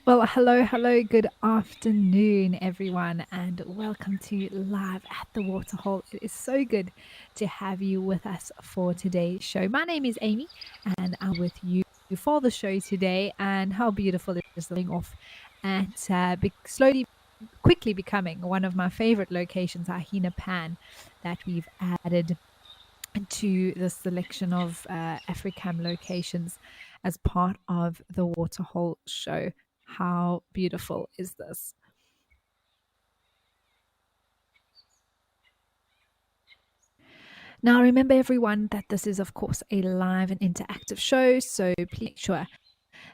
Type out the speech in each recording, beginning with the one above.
Well, hello, good afternoon, everyone, and welcome to Live at the Waterhole. It is so good to have you with us for today's show. My name is Amy, and I'm with you for the show today. And how beautiful it is going off at slowly, quickly becoming one of my favorite locations, Ahina Pan, that we've added to the selection of Africam locations as part of the Waterhole show. How beautiful is this? Now, remember everyone that this is, of course, a live and interactive show, so please make sure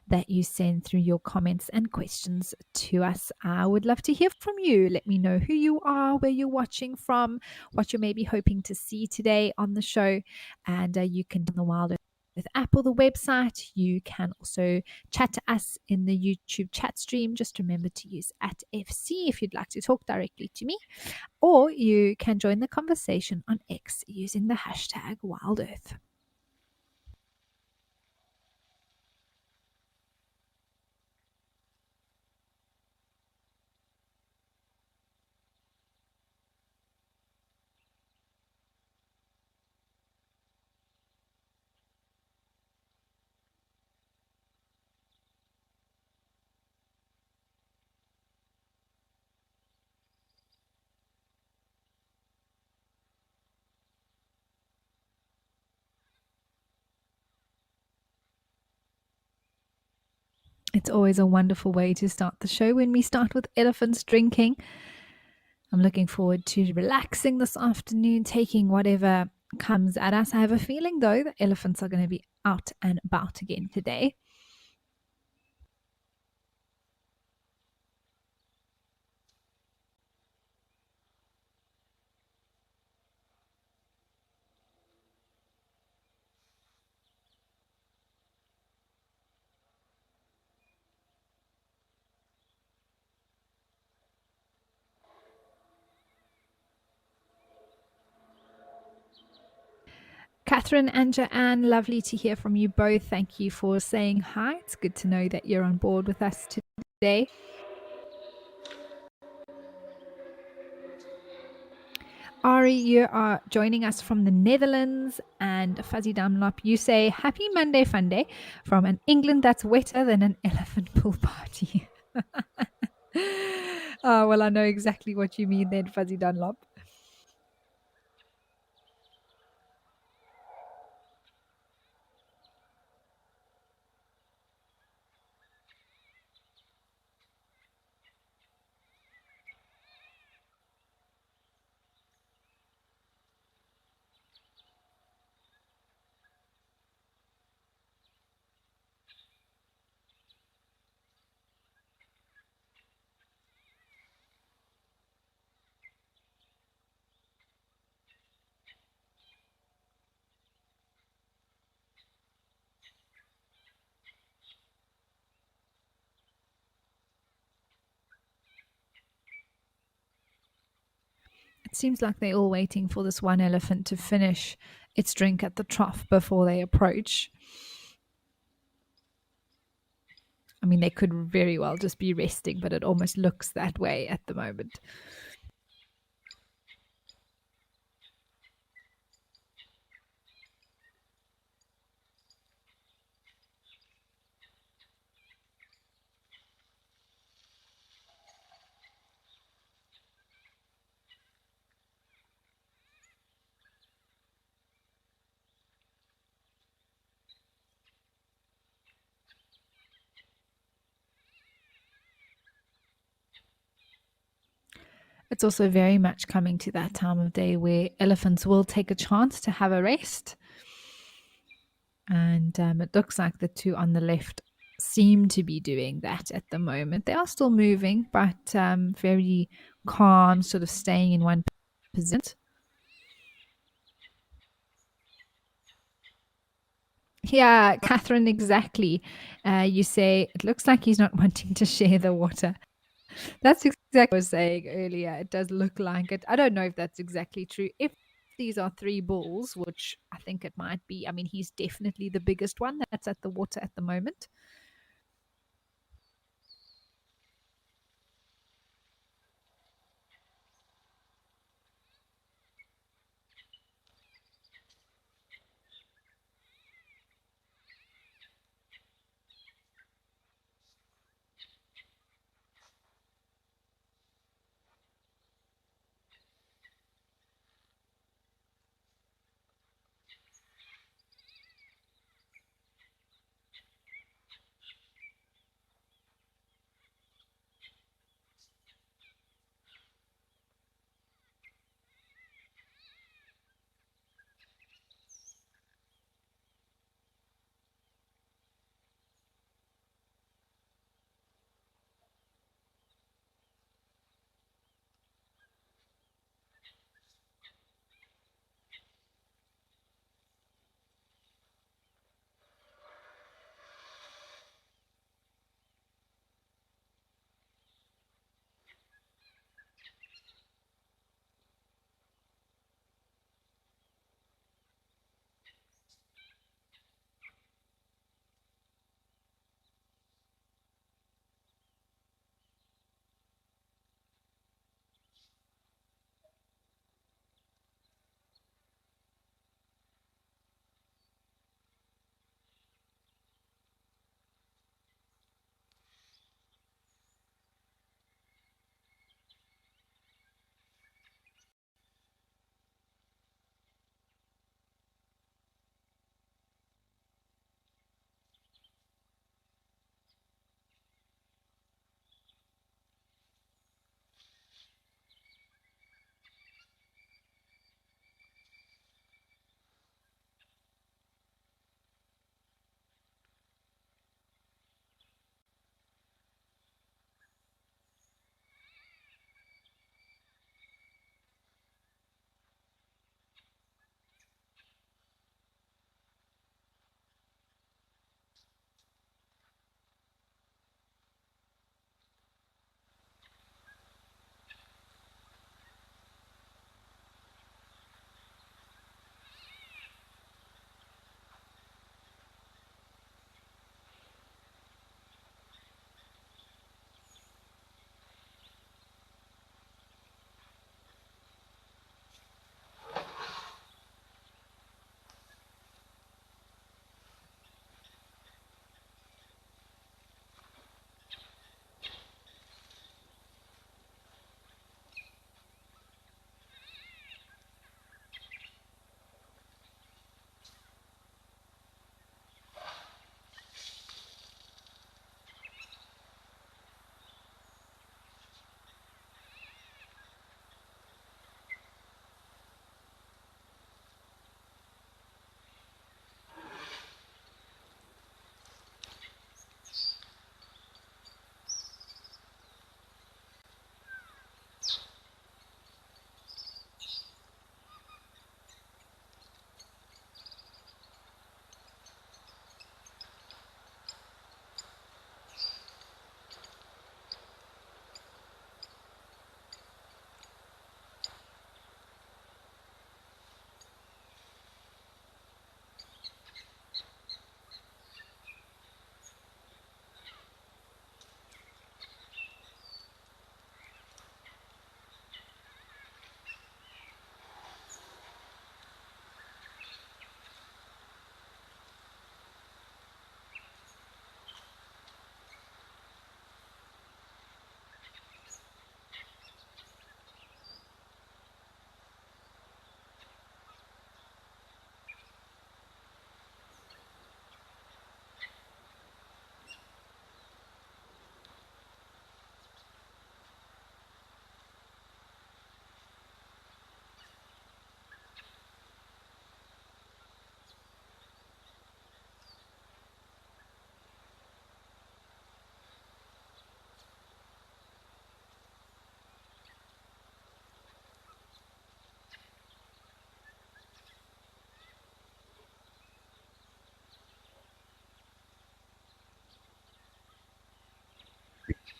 that you send through your comments and questions to us. I would love to hear from you. Let me know who you are, where you're watching from, what you may be hoping to see today on the show, and you can download the Wild with Apple, the website. You can also chat to us in the YouTube chat stream. Just remember to use @FC if you'd like to talk directly to me, or you can join the conversation on X using the hashtag WildEarth. It's always a wonderful way to start the show when we start with elephants drinking. I'm looking forward to relaxing this afternoon, taking whatever comes at us. I have a feeling, though, that elephants are going to be out and about again today. Catherine and Joanne, lovely to hear from you both. Thank you for saying hi. It's good to know that you're on board with us today. Ari, you are joining us from the Netherlands, and Fuzzy Dunlop, you say happy Monday fun day from an England that's wetter than an elephant pool party. Oh, well, I know exactly what you mean then, Fuzzy Dunlop. It seems like they're all waiting for this one elephant to finish its drink at the trough before they approach. I mean, they could very well just be resting, but it almost looks that way at the moment. It's also very much coming to that time of day where elephants will take a chance to have a rest. And it looks like the two on the left seem to be doing that at the moment. They are still moving, but very calm, sort of staying in one position. Yeah, Catherine, exactly. You say it looks like he's not wanting to share the water. That's exactly what I was saying earlier. It does look like it. I don't know if that's exactly true. If these are three bulls, which I think it might be, I mean, he's definitely the biggest one that's at the water at the moment.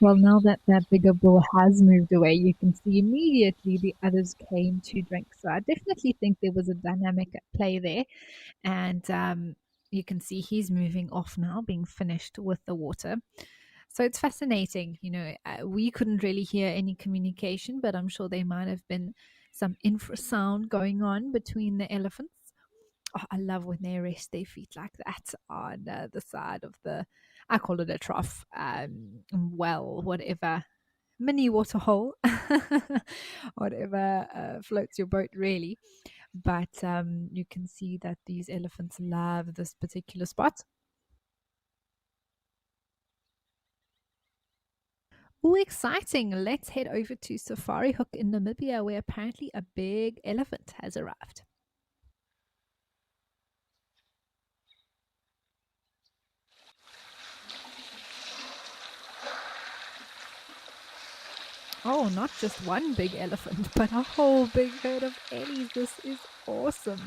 Well, now that that bigger bull has moved away, you can see immediately the others came to drink. So I definitely think there was a dynamic at play there. And you can see he's moving off now, being finished with the water. So it's fascinating. We couldn't really hear any communication, but I'm sure there might have been some infrasound going on between the elephants. Oh, I love when they rest their feet like that on the side of I call it a trough, well, whatever, mini water hole, whatever floats your boat, really. But you can see that these elephants love this particular spot. Oh, exciting. Let's head over to Safari Hook in Namibia, where apparently a big elephant has arrived. Oh, not just one big elephant, but a whole big herd of ellies. This is awesome.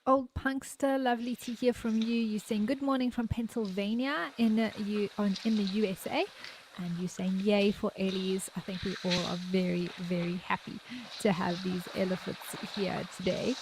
Old Punkster, lovely to hear from you. You're saying good morning from Pennsylvania in the USA, and you're saying yay for Ellies. I think we all are very, very happy to have these elephants here today.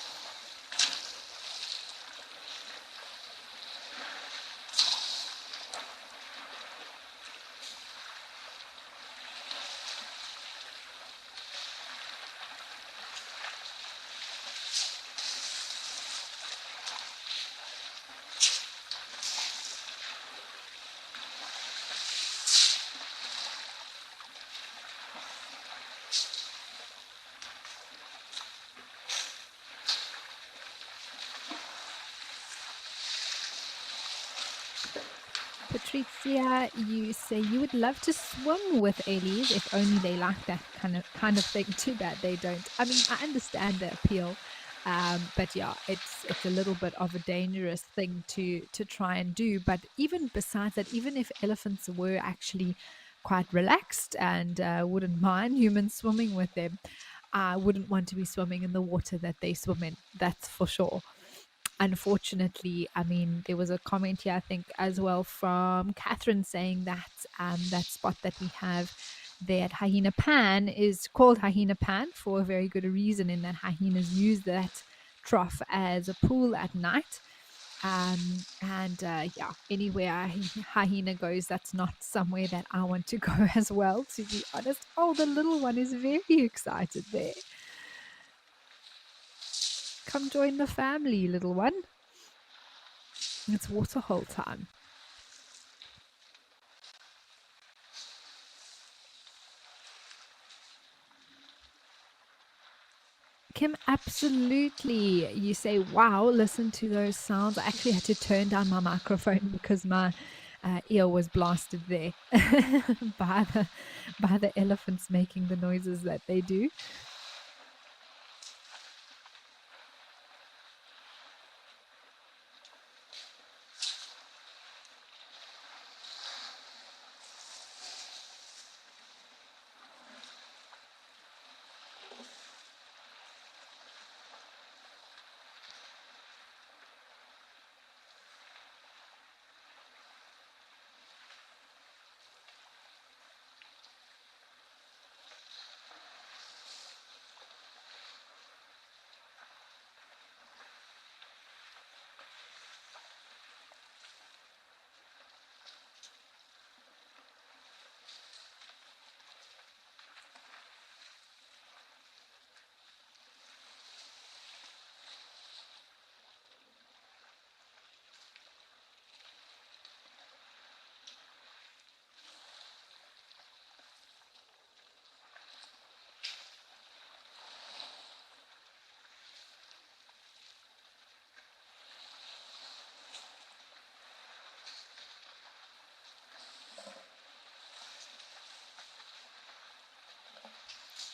Patricia, you say you would love to swim with Ellies if only they like that kind of thing. Too bad they don't. I mean, I understand the appeal, but yeah, it's a little bit of a dangerous thing to try and do. But even besides that, even if elephants were actually quite relaxed and wouldn't mind humans swimming with them, I wouldn't want to be swimming in the water that they swim in. That's for sure. Unfortunately, I mean, there was a comment here, I think, as well from Catherine saying that that spot that we have there at Hyena Pan is called Hyena Pan for a very good reason, in that hyenas use that trough as a pool at night. And yeah, anywhere a hyena goes, that's not somewhere that I want to go as well, to be honest. Oh, the little one is very excited there. Come join the family, little one. It's waterhole time. Kim, absolutely. You say, wow, listen to those sounds. I actually had to turn down my microphone because my ear was blasted there by the elephants making the noises that they do.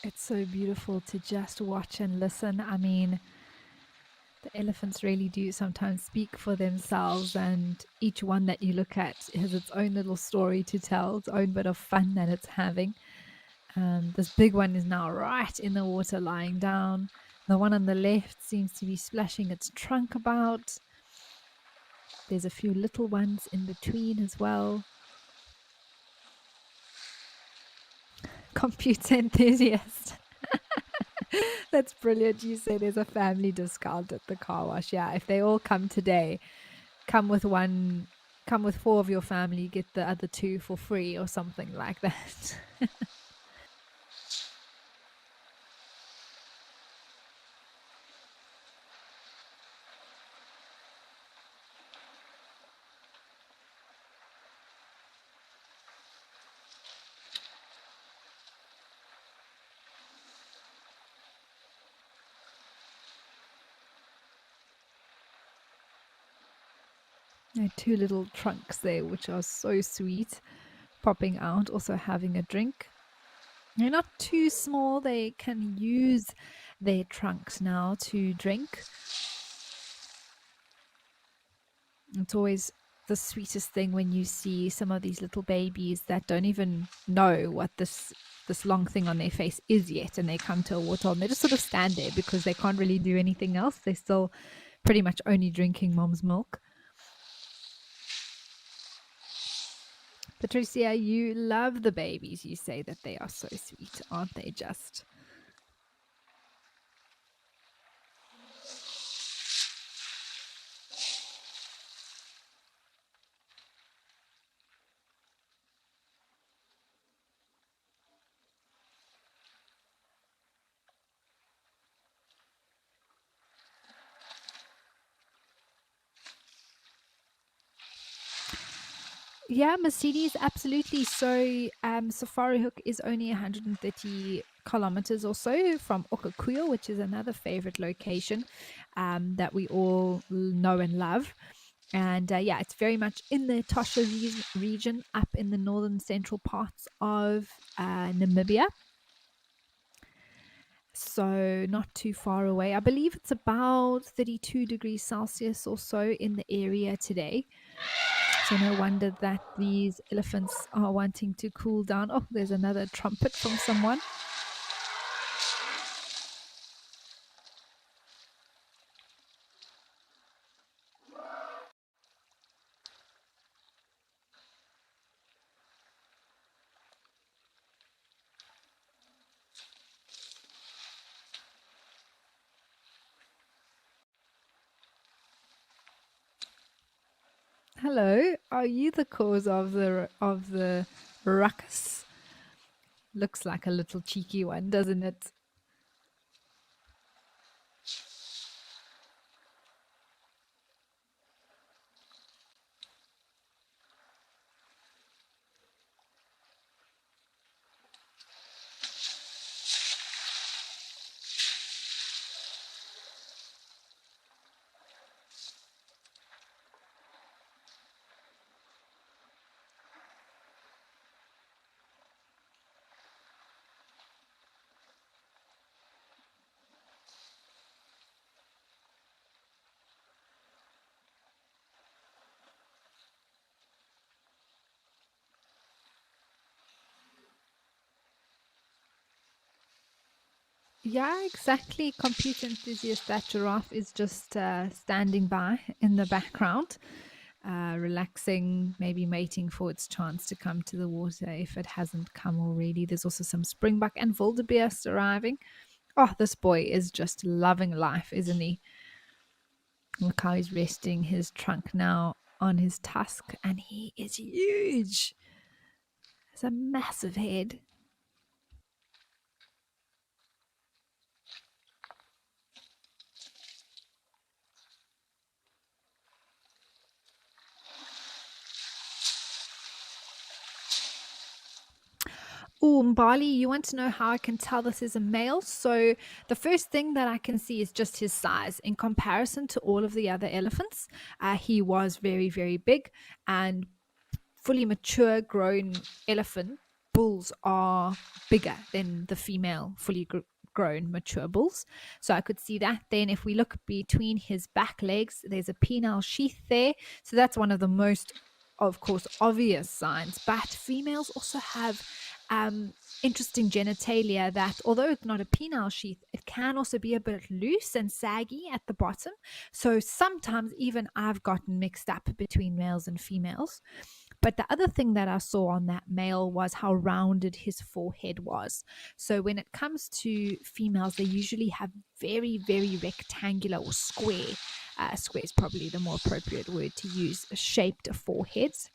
It's so beautiful to just watch and listen. I mean, The elephants really do sometimes speak for themselves, and each one that you look at has its own little story to tell, its own bit of fun that it's having. This big one is now right in the water, lying down. The one on the left seems to be splashing its trunk about. There's a few little ones in between as well. Computer enthusiast. That's brilliant. You say there's a family discount at the car wash. Yeah, if they all come today, come with 4 of your family, get the other 2 for free or something like that. There 2 little trunks there, which are so sweet, popping out, also having a drink. They're not too small. They can use their trunks now to drink. It's always the sweetest thing when you see some of these little babies that don't even know what this long thing on their face is yet, and they come to a waterhole and they just sort of stand there because they can't really do anything else. They're still pretty much only drinking mom's milk. Patricia, you love the babies. You say that they are so sweet, aren't they just? Yeah, Mercedes, absolutely. So, Safari Hook is only 130 kilometers or so from Okakuyo, which is another favorite location that we all know and love. And yeah, it's very much in the Tosha region, up in the northern central parts of Namibia. So, not too far away. I believe it's about 32 degrees Celsius or so in the area today. So no wonder that these elephants are wanting to cool down. Oh, there's another trumpet from someone. Hello, are you the cause of the ruckus? Looks like a little cheeky one, doesn't it? Yeah, exactly. Computer enthusiast, that giraffe is just standing by in the background, relaxing, maybe waiting for its chance to come to the water if it hasn't come already. There's also some springbuck and wildebeest arriving. Oh, this boy is just loving life, isn't he? Look how he's resting his trunk now on his tusk, and he is huge. It's a massive head. Oh, Mbali, you want to know how I can tell this is a male? So, the first thing that I can see is just his size. In comparison to all of the other elephants, he was very, very big, and fully mature grown elephant bulls are bigger than the female fully grown, mature bulls. So I could see that. Then if we look between his back legs, there's a penile sheath there. So that's one of the most, of course, obvious signs. But females also have interesting genitalia that, although it's not a penile sheath, it can also be a bit loose and saggy at the bottom. So sometimes even I've gotten mixed up between males and females. But the other thing that I saw on that male was how rounded his forehead was. So when it comes to females, they usually have very, very rectangular or square. Square is probably the more appropriate word to use, shaped foreheads.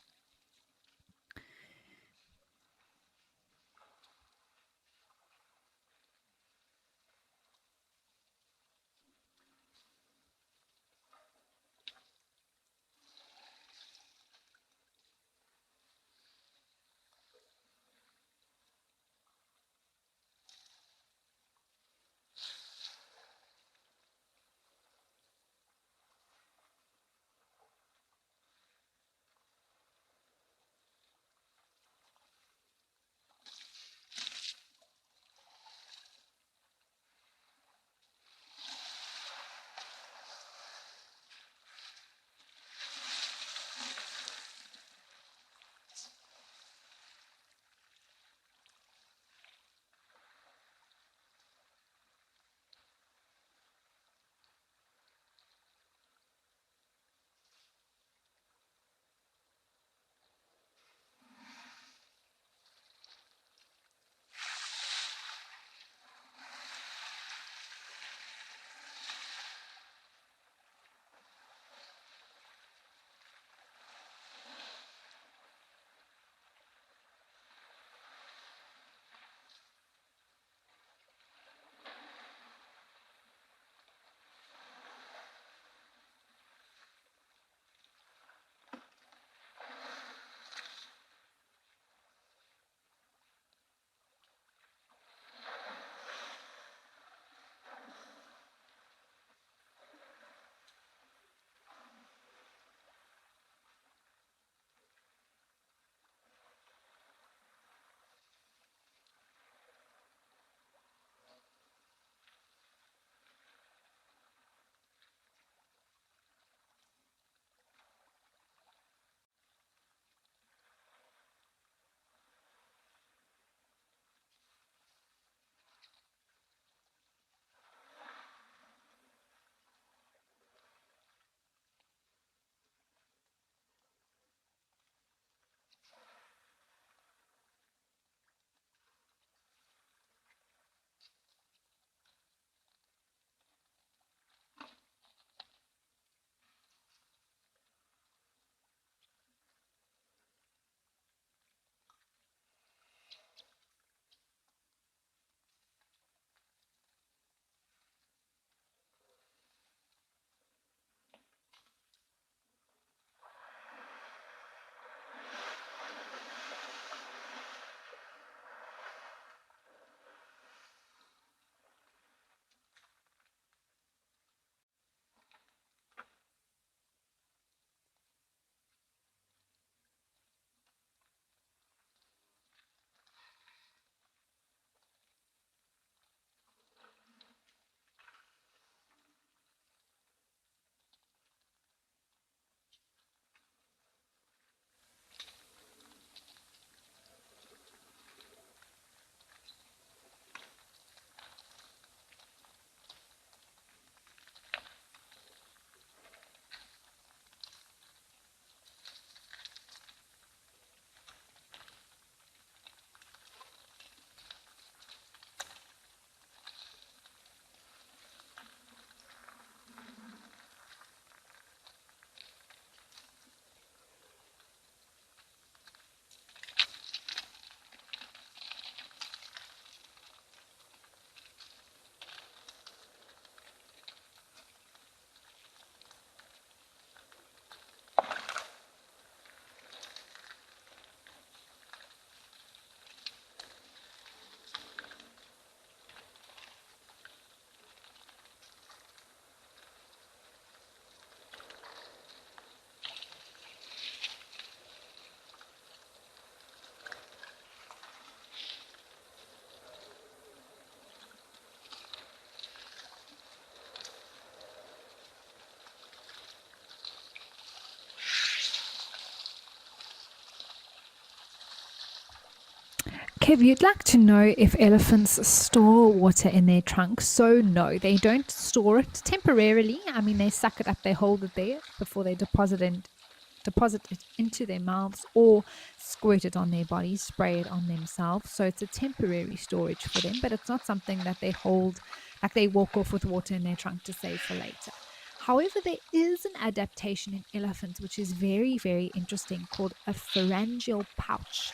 Kev, you'd like to know if elephants store water in their trunks. So, no, they don't store it temporarily. I mean, they suck it up, they hold it there before they deposit it into their mouths or squirt it on their bodies, spray it on themselves. So it's a temporary storage for them, but it's not something that they hold, like they walk off with water in their trunk to save for later. However, there is an adaptation in elephants which is very, very interesting called a pharyngeal pouch.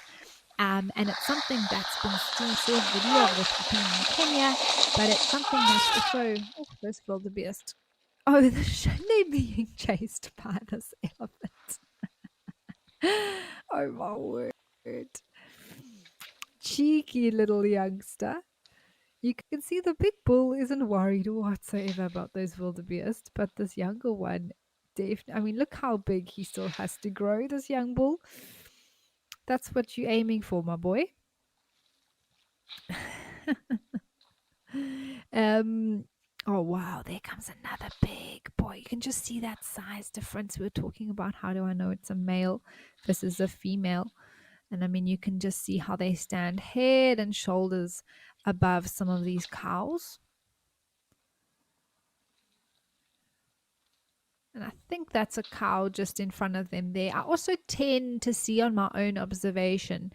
And it's something that's been seen, saw a video of this happening in Kenya, but it's something that's also, oh, there's wildebeest. Oh, they're being chased by this elephant. Oh my word. Cheeky little youngster. You can see the big bull isn't worried whatsoever about those wildebeest, but this younger one, definitely. I mean, look how big he still has to grow, this young bull. That's what you're aiming for, my boy. um, oh, wow, there comes another big boy. You can just see that size difference. We were talking about how do I know it's a male versus a female. And I mean, you can just see how they stand head and shoulders above some of these cows. And I think that's a cow just in front of them there. I also tend to see on my own observation,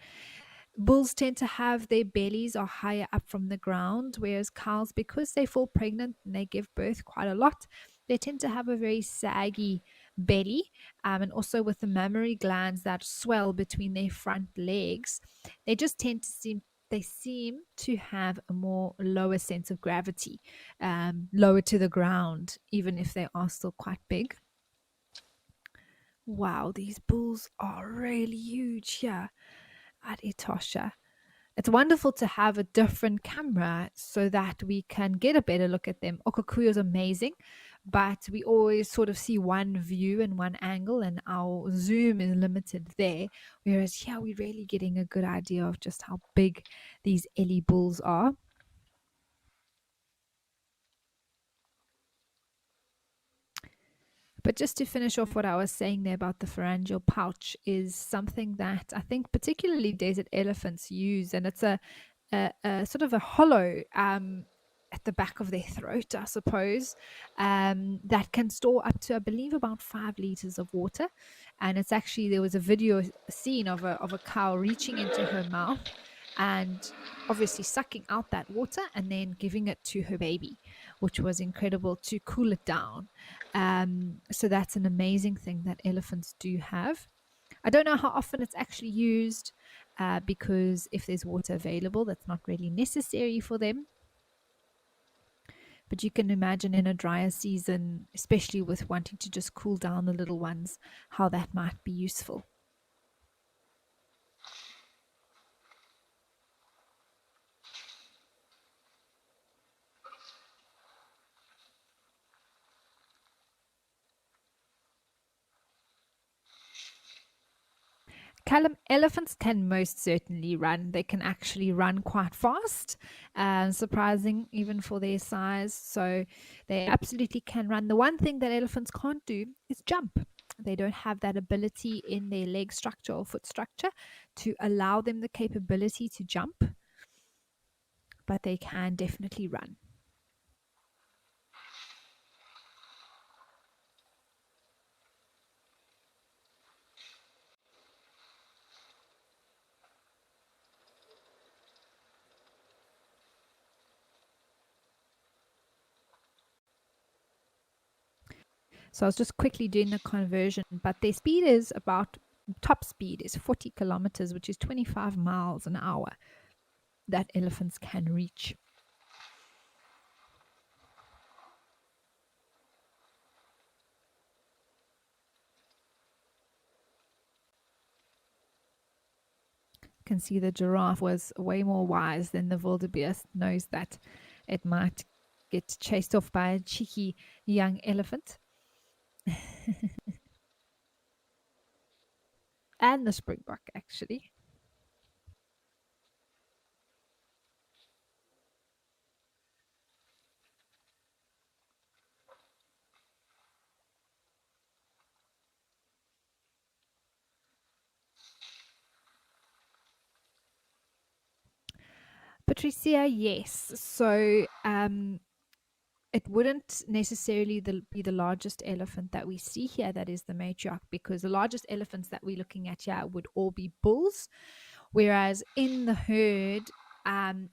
bulls tend to have their bellies are higher up from the ground, whereas cows, because they fall pregnant and they give birth quite a lot, they tend to have a very saggy belly, and also with the mammary glands that swell between their front legs, they just tend to seem to have a more lower sense of gravity, lower to the ground, even if they are still quite big. Wow, these bulls are really huge here at Etosha. It's wonderful to have a different camera so that we can get a better look at them. Okakuyo is amazing, but we always sort of see one view and one angle, and our zoom is limited there. Whereas here, we're really getting a good idea of just how big these Ellie bulls are. But just to finish off what I was saying there about the pharyngeal pouch is something that I think particularly desert elephants use, and it's a sort of a hollow at the back of their throat, I suppose, that can store up to, I believe, about 5 liters of water. And it's actually, there was a video scene of a cow reaching into her mouth and obviously sucking out that water and then giving it to her baby, which was incredible to cool it down. So that's an amazing thing that elephants do have. I don't know how often it's actually used, because if there's water available, that's not really necessary for them. But you can imagine in a drier season, especially with wanting to just cool down the little ones, how that might be useful. Callum, elephants can most certainly run. They can actually run quite fast, surprising even for their size. So they absolutely can run. The one thing that elephants can't do is jump. They don't have that ability in their leg structure or foot structure to allow them the capability to jump, but they can definitely run. So I was just quickly doing the conversion, but their speed is about, top speed is 40 kilometers, which is 25 miles an hour that elephants can reach. Can see the giraffe was way more wise than the wildebeest, knows that it might get chased off by a cheeky young elephant. And the springbok, actually. Patricia, yes. So it wouldn't necessarily be the largest elephant that we see here that is the matriarch, because the largest elephants that we're looking at here would all be bulls, whereas in the herd,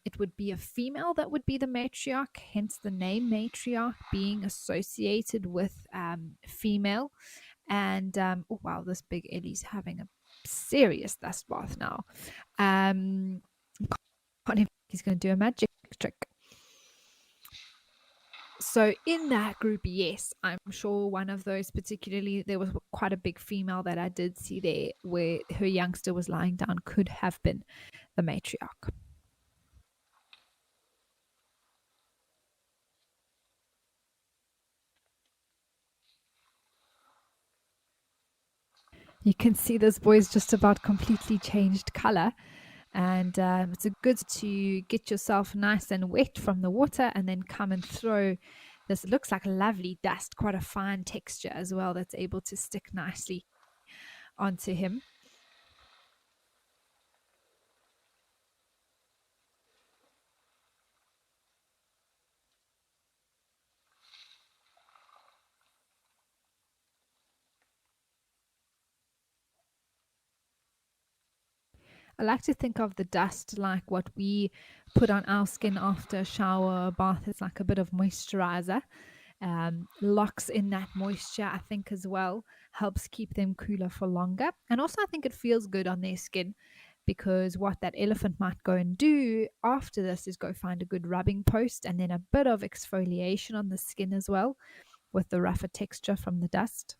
it would be a female that would be the matriarch, hence the name matriarch being associated with female. And oh wow, this big Ellie's having a serious dust bath now. Um, can't even, he's going to do a magic trick. So in that group, yes, I'm sure one of those, particularly there was quite a big female that I did see there where her youngster was lying down, could have been the matriarch. You can see this boy's just about completely changed color. And it's a good to get yourself nice and wet from the water and then come and throw this. It looks like lovely dust, quite a fine texture as well, that's able to stick nicely onto him. I like to think of the dust like what we put on our skin after a shower or bath. It's like a bit of moisturizer. Locks in that moisture, I think, as well, helps keep them cooler for longer. And also, I think it feels good on their skin, because what that elephant might go and do after this is go find a good rubbing post and then a bit of exfoliation on the skin as well, with the rougher texture from the dust.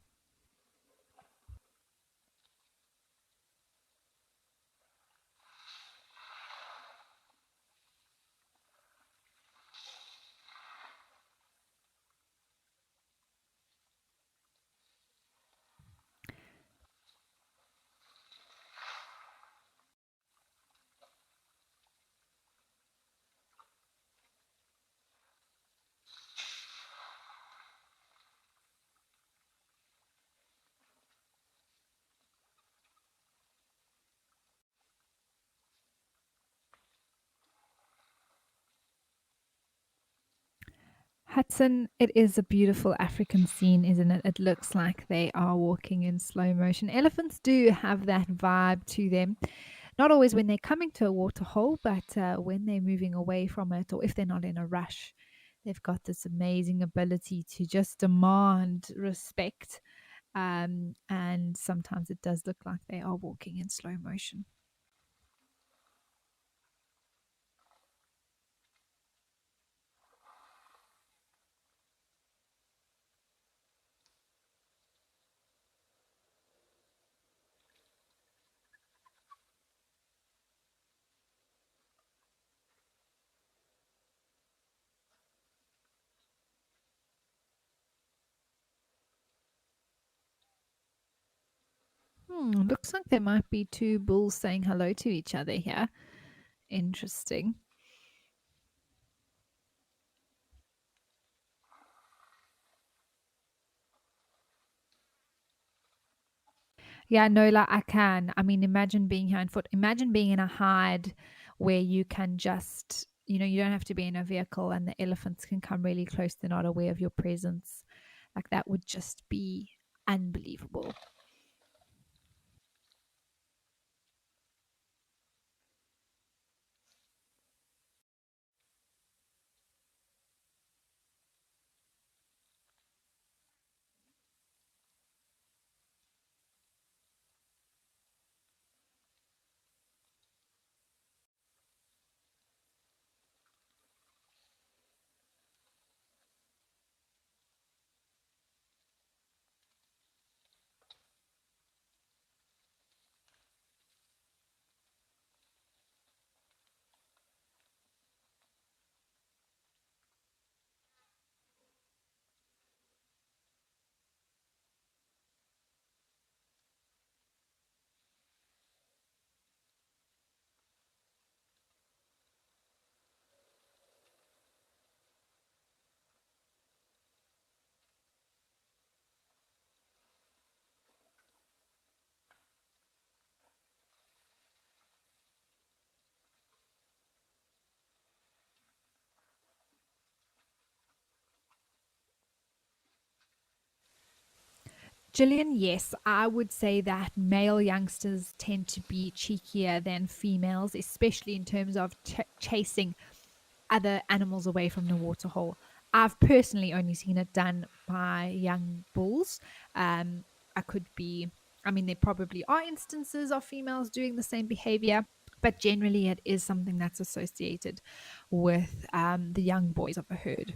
Hudson, it is a beautiful African scene, isn't it? It looks like they are walking in slow motion. Elephants do have that vibe to them. Not always when they're coming to a waterhole, but when they're moving away from it, or if they're not in a rush, they've got this amazing ability to just demand respect. And sometimes it does look like they are walking in slow motion. Looks like there might be two bulls saying hello to each other here. Interesting. Yeah, no, like I can. I mean, imagine being here on foot. Imagine being in a hide where you can just, you don't have to be in a vehicle and the elephants can come really close. They're not aware of your presence. Like that would just be unbelievable. Gillian, yes, I would say that male youngsters tend to be cheekier than females, especially in terms of chasing other animals away from the waterhole. I've personally only seen it done by young bulls. Um, I could be, I mean, there probably are instances of females doing the same behavior, but generally it is something that's associated with the young boys of a herd.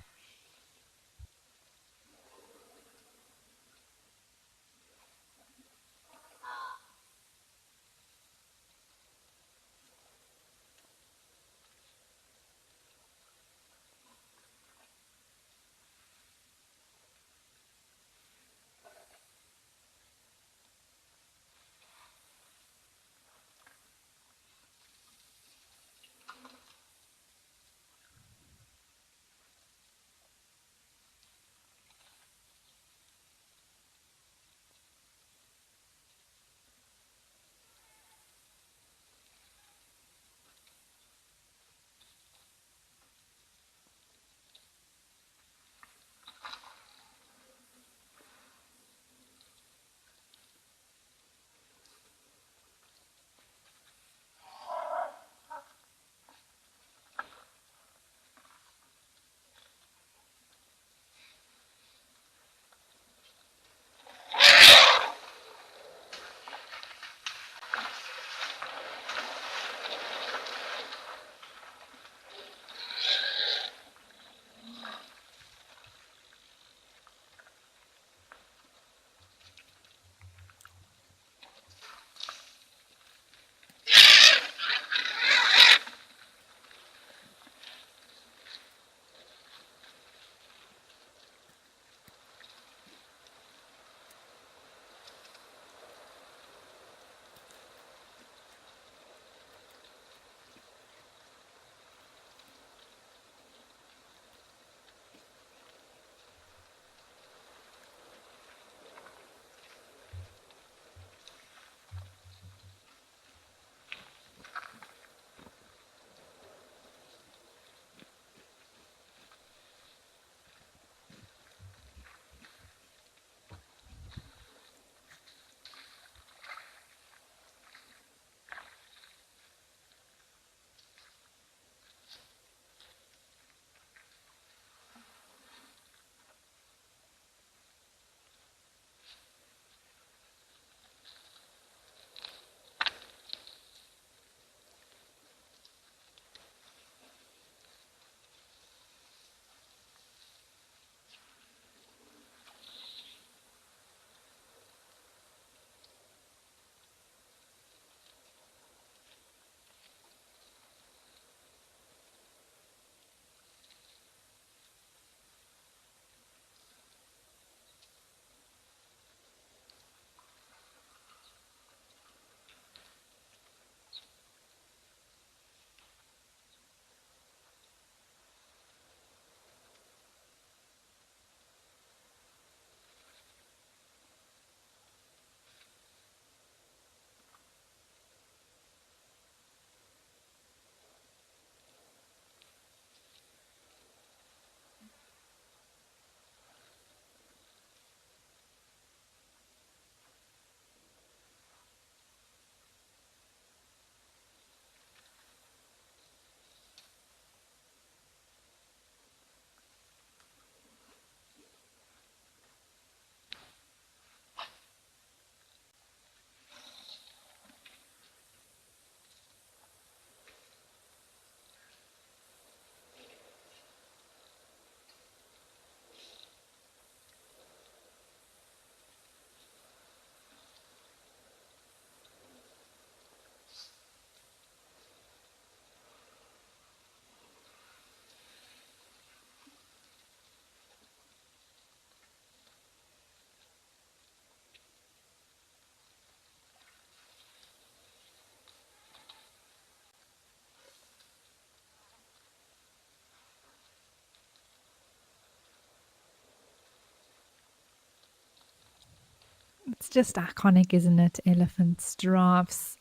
It's just iconic, isn't it? Elephants, giraffes,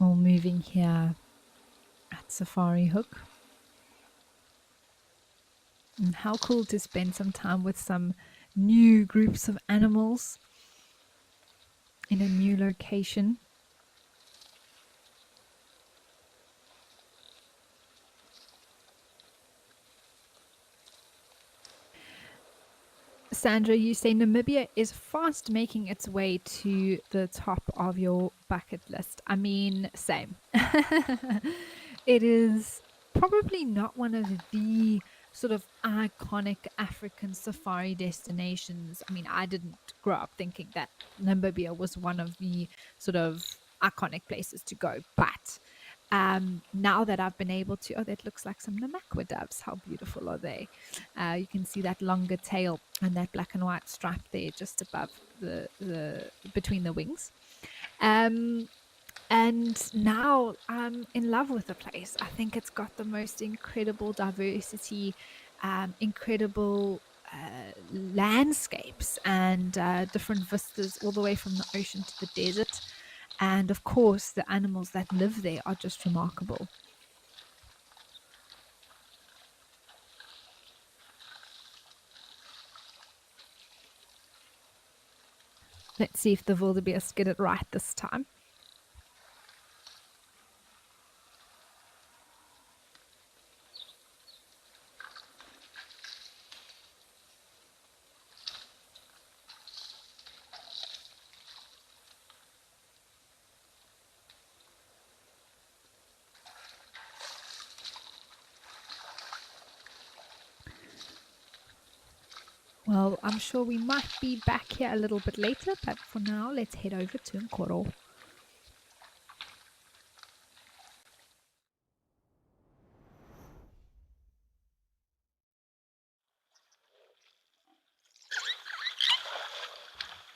all moving here at Safari Hook. And how cool to spend some time with some new groups of animals in a new location. Sandra, you say Namibia is fast making its way to the top of your bucket list. I mean, same. It is probably not one of the sort of iconic African safari destinations. I mean, I didn't grow up thinking that Namibia was one of the sort of iconic places to go, but now that I've been able to, oh, that looks like some Namakwa doves. How beautiful are they? You can see that longer tail and that black and white stripe there just above the between the wings. And now I'm in love with the place. I think it's got the most incredible diversity, incredible landscapes, and different vistas all the way from the ocean to the desert. And of course, the animals that live there are just remarkable. Let's see if the wildebeest get it right this time. Well, I'm sure we might be back here a little bit later, but for now, let's head over to Nkoro.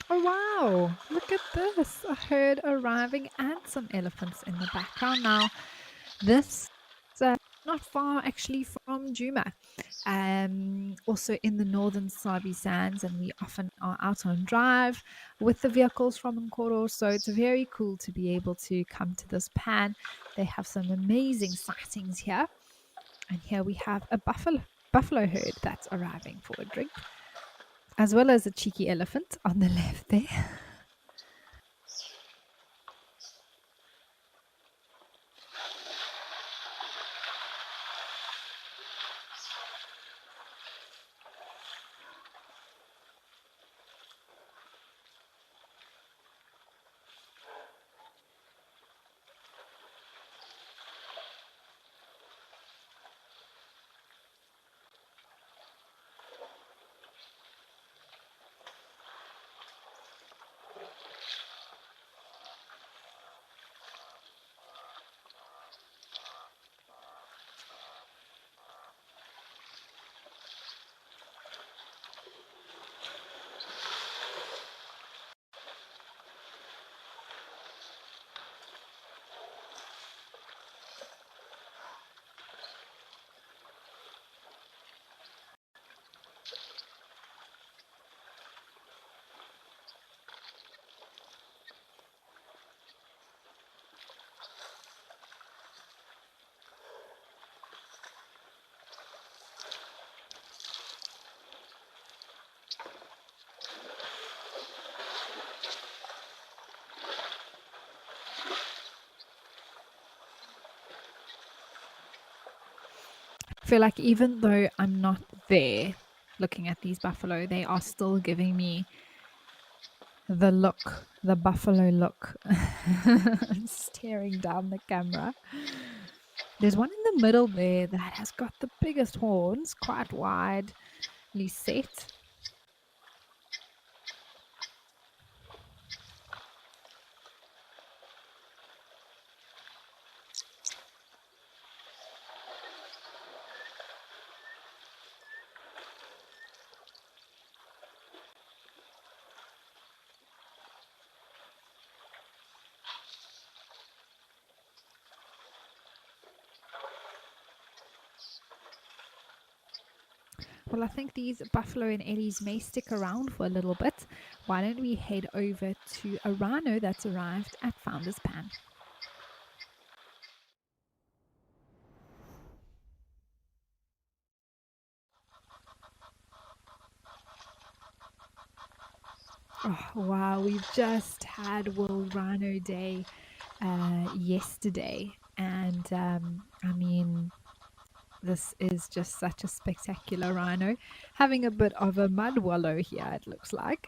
Oh wow, look at this. A herd arriving and some elephants in the background. Now, this is not far actually from Juma. Also in the northern Sabi Sands, and we often are out on drive with the vehicles from Nkoro. So it's very cool to be able to come to this pan. They have some amazing sightings here. And here we have a buffalo herd that's arriving for a drink, as well as a cheeky elephant on the left there. I feel like even though I'm not there looking at these buffalo, they are still giving me the look, the buffalo look. Staring down the camera. There's one in the middle there that has got the biggest horns, quite widely set. Well, I think these buffalo and ellies may stick around for a little bit. Why don't we head over to a rhino that's arrived at Founder's Pan? Oh, wow, we've just had World Rhino Day yesterday, and I mean, this is just such a spectacular rhino, having a bit of a mud wallow here, it looks like.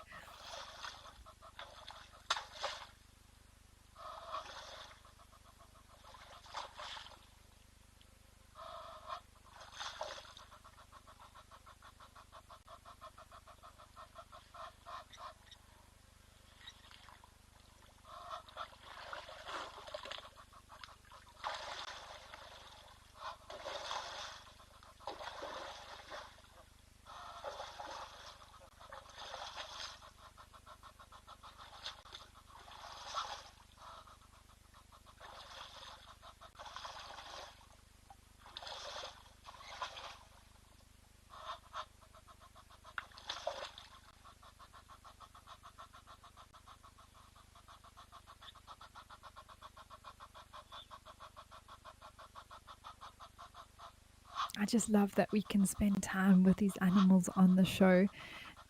I just love that we can spend time with these animals on the show.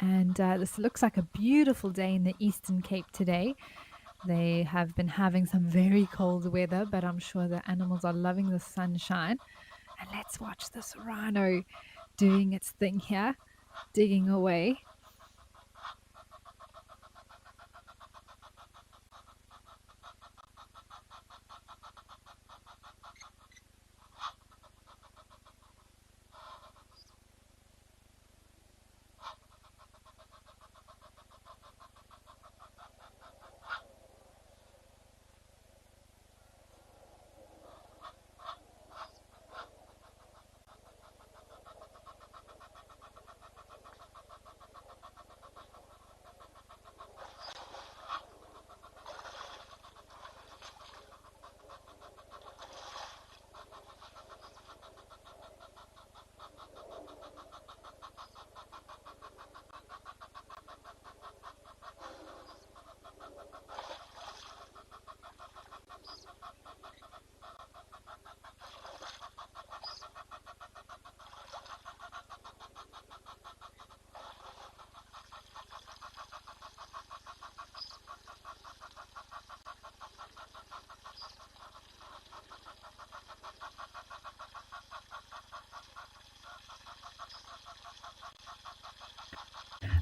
And this looks like a beautiful day in the Eastern Cape today. They have been having some very cold weather, but I'm sure the animals are loving the sunshine. And let's watch this rhino doing its thing here, digging away.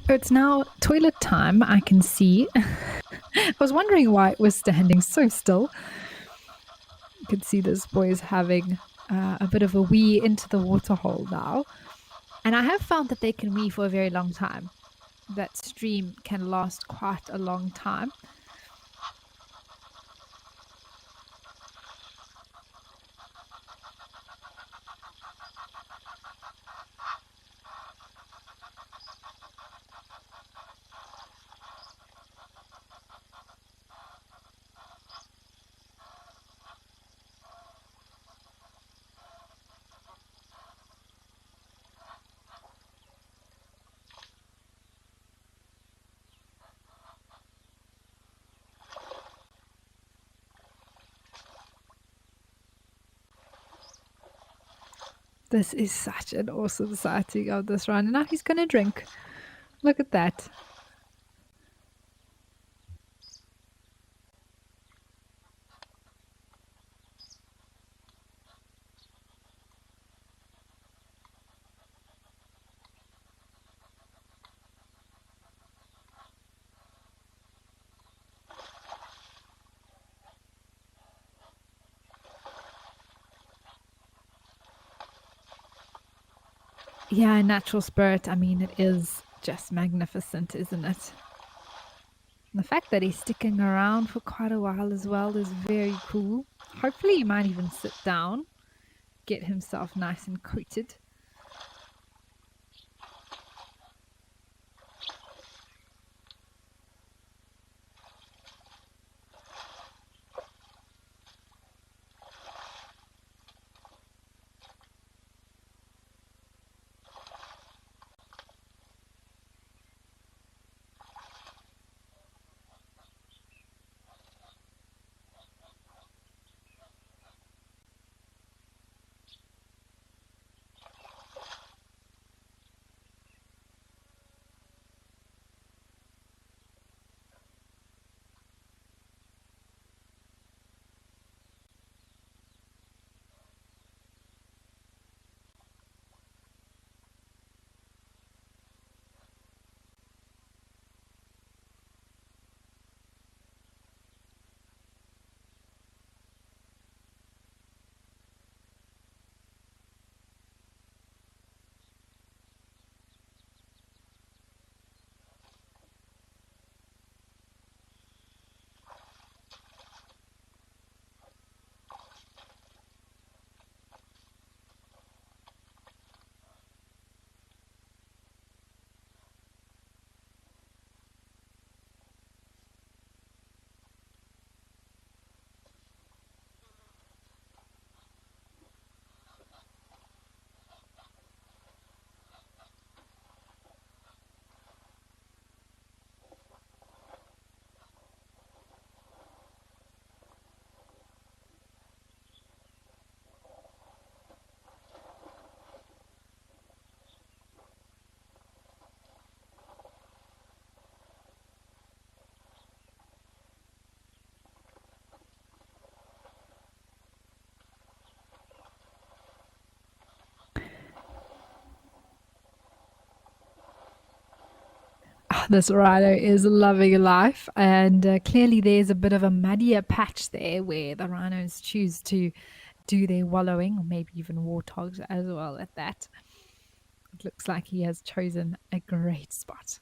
It's now toilet time, I can see. I was wondering why it was standing so still. You can see this boy is having a bit of a wee into the waterhole now. And I have found that they can wee for a very long time. That stream can last quite a long time. This is such an awesome sighting of this rhino. Now he's going to drink. Look at that. Yeah, natural spirit. I mean, it is just magnificent, isn't it? And the fact that he's sticking around for quite a while as well is very cool. Hopefully, he might even sit down, get himself nice and coated. This rhino is loving life, and clearly there's a bit of a muddier patch there where the rhinos choose to do their wallowing, or maybe even warthogs as well at that. It looks like he has chosen a great spot.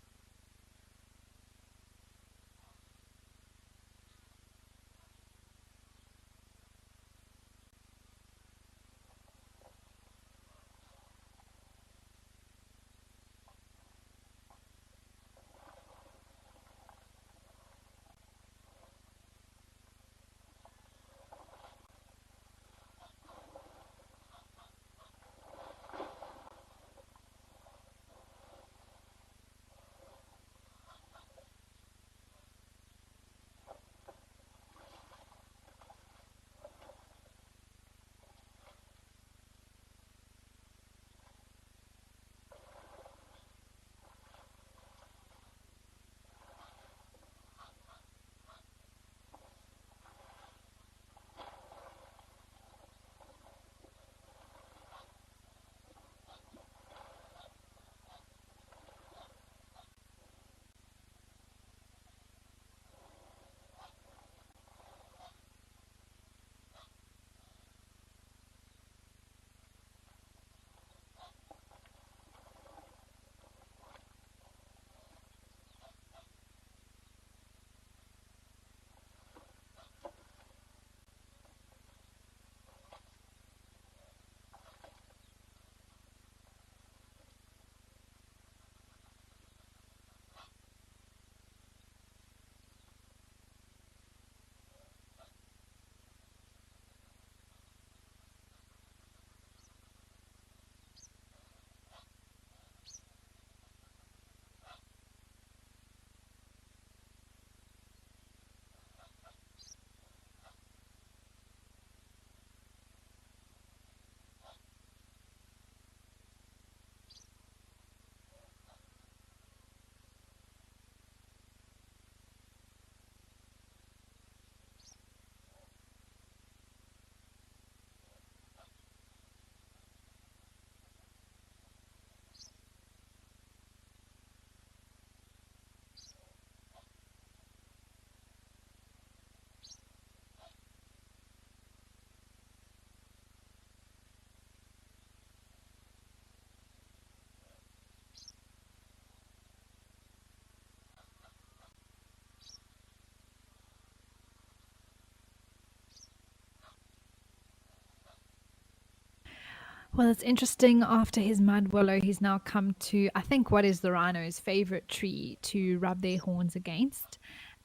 Well, it's interesting. After his mud wallow, he's now come to, I think, what is the rhino's favorite tree to rub their horns against.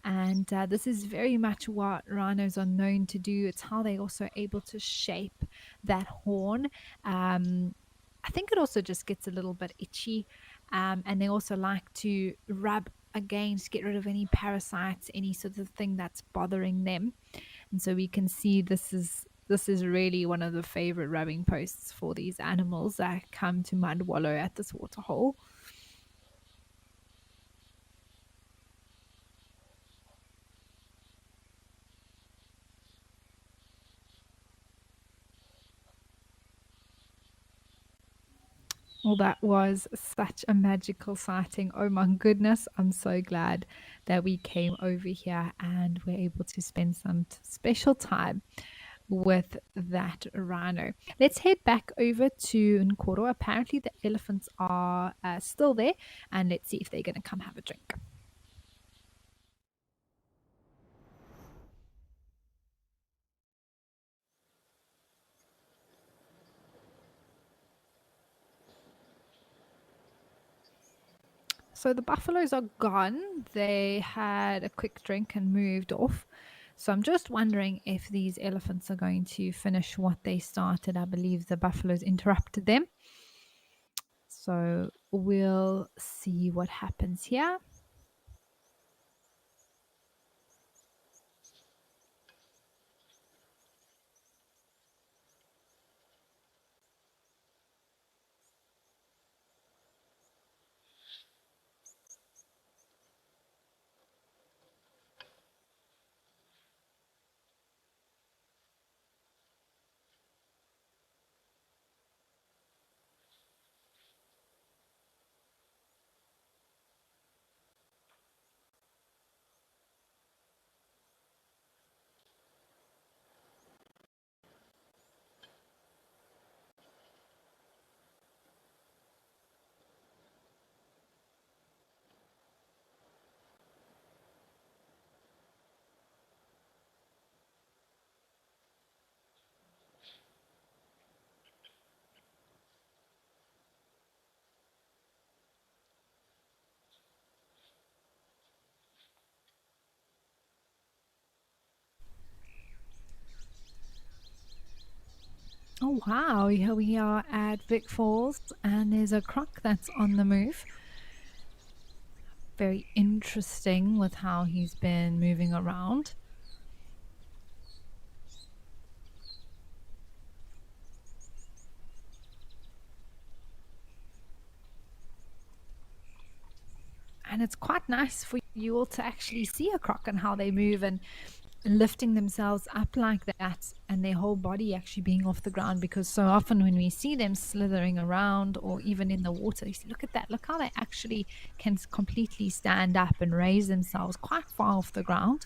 And this is very much what rhinos are known to do. It's how they're also able to shape that horn. I think it also just gets a little bit itchy. And they also like to rub against, get rid of any parasites, any sort of thing that's bothering them. And so we can see this is really one of the favorite rubbing posts for these animals that come to mud wallow at this waterhole. Well, that was such a magical sighting. Oh my goodness. I'm so glad that we came over here and we're able to spend some special time with that rhino. Let's head back over to Nkoro. Apparently, the elephants are still there, and let's see if they're going to come have a drink. So the buffaloes are gone. They had a quick drink and moved off. So I'm just wondering if these elephants are going to finish what they started. I believe the buffaloes interrupted them. So we'll see what happens here. Oh, wow. Here we are at Vic Falls, and there's a croc that's on the move. Very interesting with how he's been moving around. And it's quite nice for you all to actually see a croc and how they move and lifting themselves up like that, and their whole body actually being off the ground, because so often when we see them slithering around or even in the water, you see, look at that, look how they actually can completely stand up and raise themselves quite far off the ground.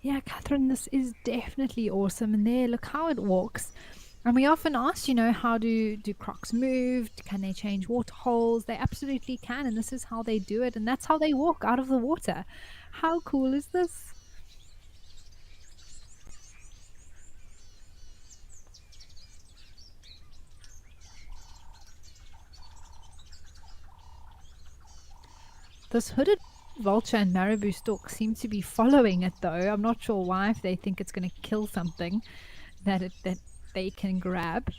Yeah, Catherine, this is definitely awesome. And there, look how it walks. And we often ask, how do crocs move? Can they change water holes? They absolutely can. And this is how they do it. And that's how they walk out of the water. How cool is this? This hooded vulture and marabou stork seem to be following it, though. I'm not sure why, if they think it's going to kill something that they can grab.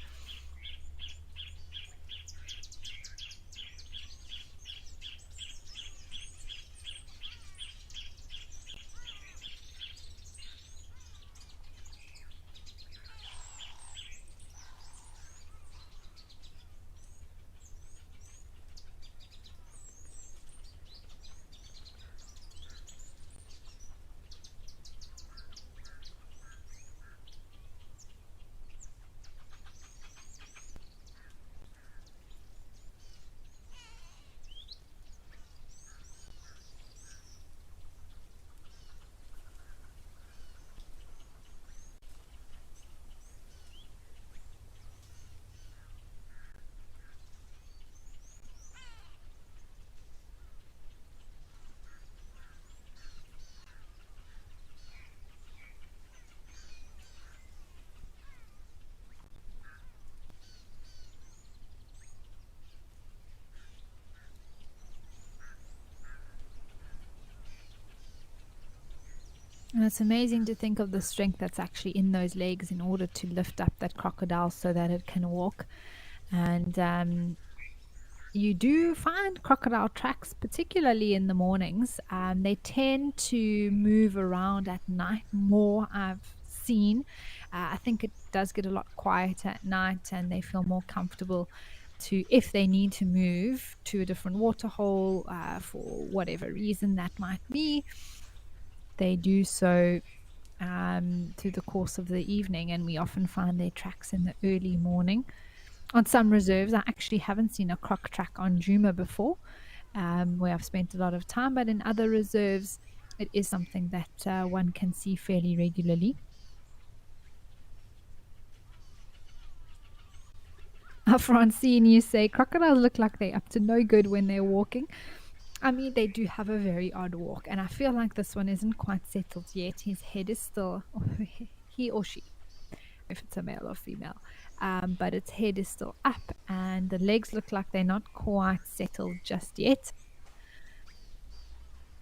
And it's amazing to think of the strength that's actually in those legs in order to lift up that crocodile so that it can walk. And you do find crocodile tracks, particularly in the mornings. They tend to move around at night more, I've seen. I think it does get a lot quieter at night, and they feel more comfortable to, if they need to move to a different waterhole for whatever reason that might be, they do so through the course of the evening, and we often find their tracks in the early morning. On some reserves, I actually haven't seen a croc track on Juma before, where I've spent a lot of time, but in other reserves, it is something that one can see fairly regularly. Francine, you say crocodiles look like they're up to no good when they're walking. I mean, they do have a very odd walk, and I feel like this one isn't quite settled yet. His head is still, he or she, if it's a male or female, but its head is still up, and the legs look like they're not quite settled just yet.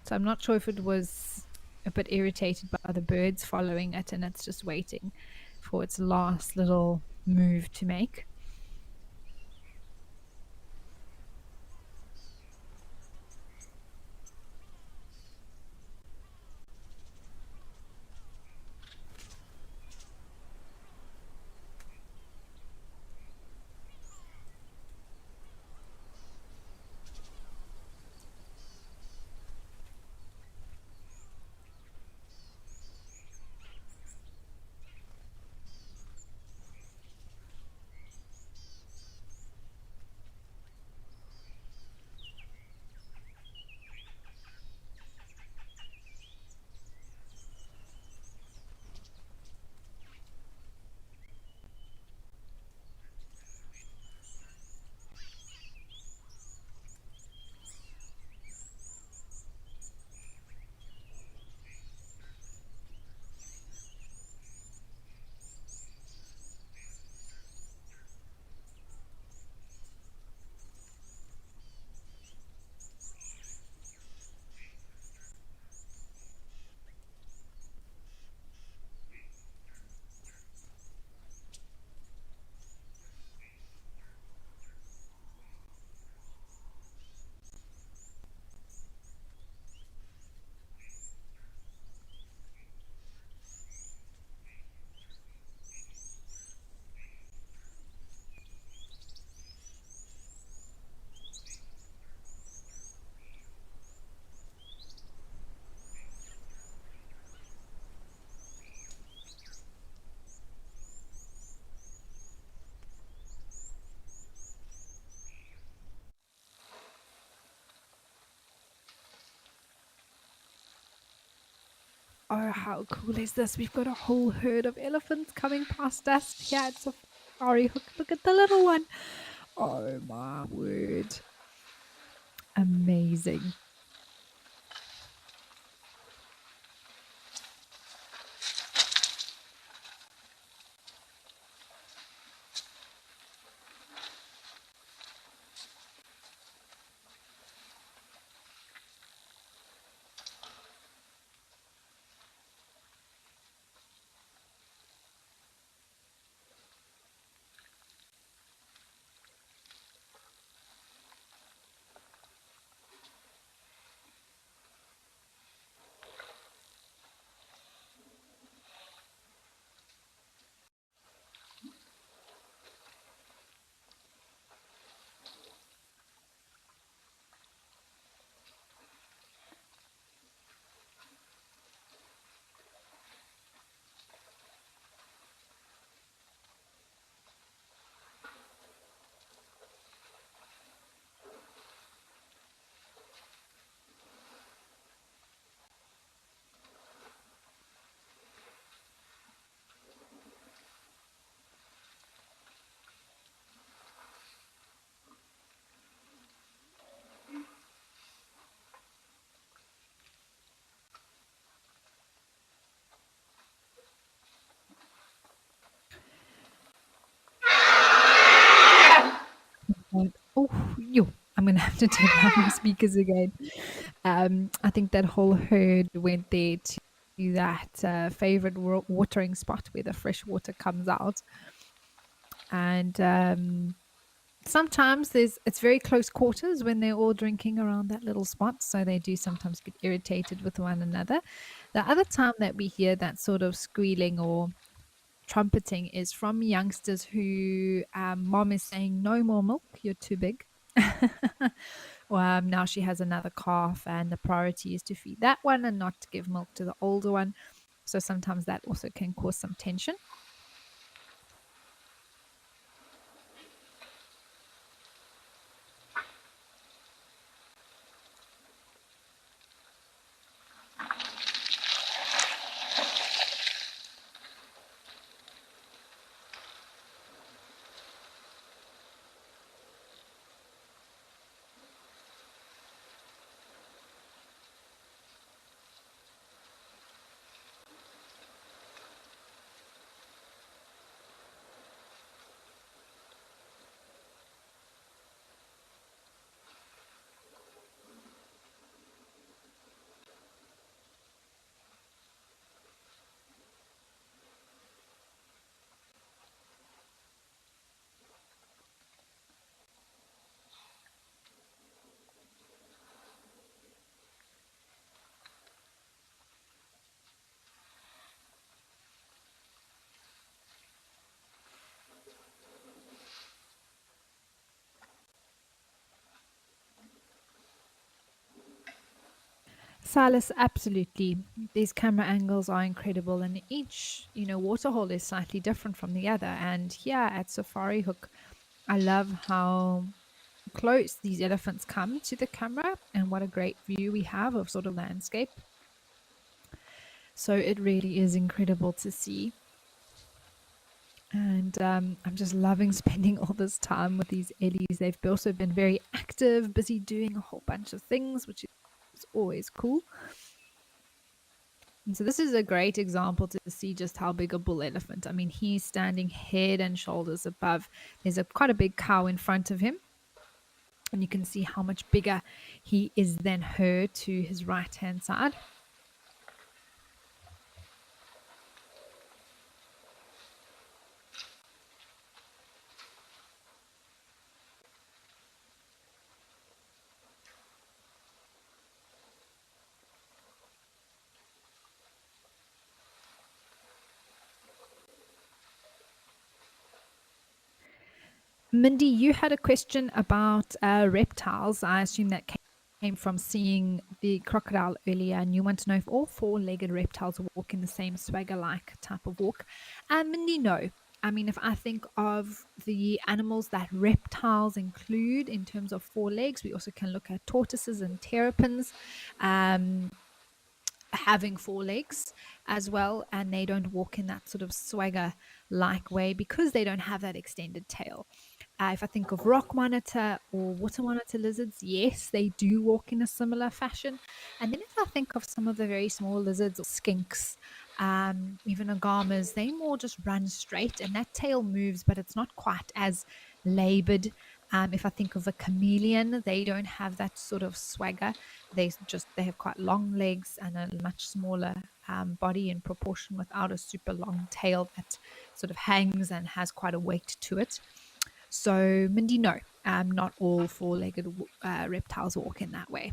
So I'm not sure if it was a bit irritated by the birds following it, and it's just waiting for its last little move to make. Oh, how cool is this? We've got a whole herd of elephants coming past us here at Safari Hook. Look at the little one. Oh, my word. Amazing. Oh, yo, I'm gonna have to turn down my speakers again. I think that whole herd went there to that favorite watering spot where the fresh water comes out, and sometimes it's very close quarters when they're all drinking around that little spot, so they do sometimes get irritated with one another. The other time that we hear that sort of squealing or trumpeting is from youngsters who mom is saying no more milk, you're too big. Now she has another calf and the priority is to feed that one and not to give milk to the older one, so sometimes that also can cause some tension. Silas, absolutely. These camera angles are incredible, and each, waterhole is slightly different from the other. And here at Safari Hook, I love how close these elephants come to the camera and what a great view we have of sort of landscape. So it really is incredible to see. And I'm just loving spending all this time with these Ellies. They've also been very active, busy doing a whole bunch of things, which is always cool. And so this is a great example to see just how big a bull elephant. I mean, he's standing head and shoulders above. There's quite a big cow in front of him. And you can see how much bigger he is than her to his right-hand side. Mindy, you had a question about reptiles. I assume that came from seeing the crocodile earlier, and you want to know if all four-legged reptiles walk in the same swagger-like type of walk. Mindy, no. I mean, if I think of the animals that reptiles include in terms of four legs, we also can look at tortoises and terrapins. having four legs as well, and they don't walk in that sort of swagger like way because they don't have that extended tail. If I think of rock monitor or water monitor lizards, yes, they do walk in a similar fashion. And then if I think of some of the very small lizards or skinks, even agamas, they more just run straight and that tail moves, but it's not quite as labored. If I think of a chameleon, they don't have that sort of swagger. They have quite long legs and a much smaller body in proportion, without a super long tail that sort of hangs and has quite a weight to it. So, Mindy, no, not all four-legged reptiles walk in that way.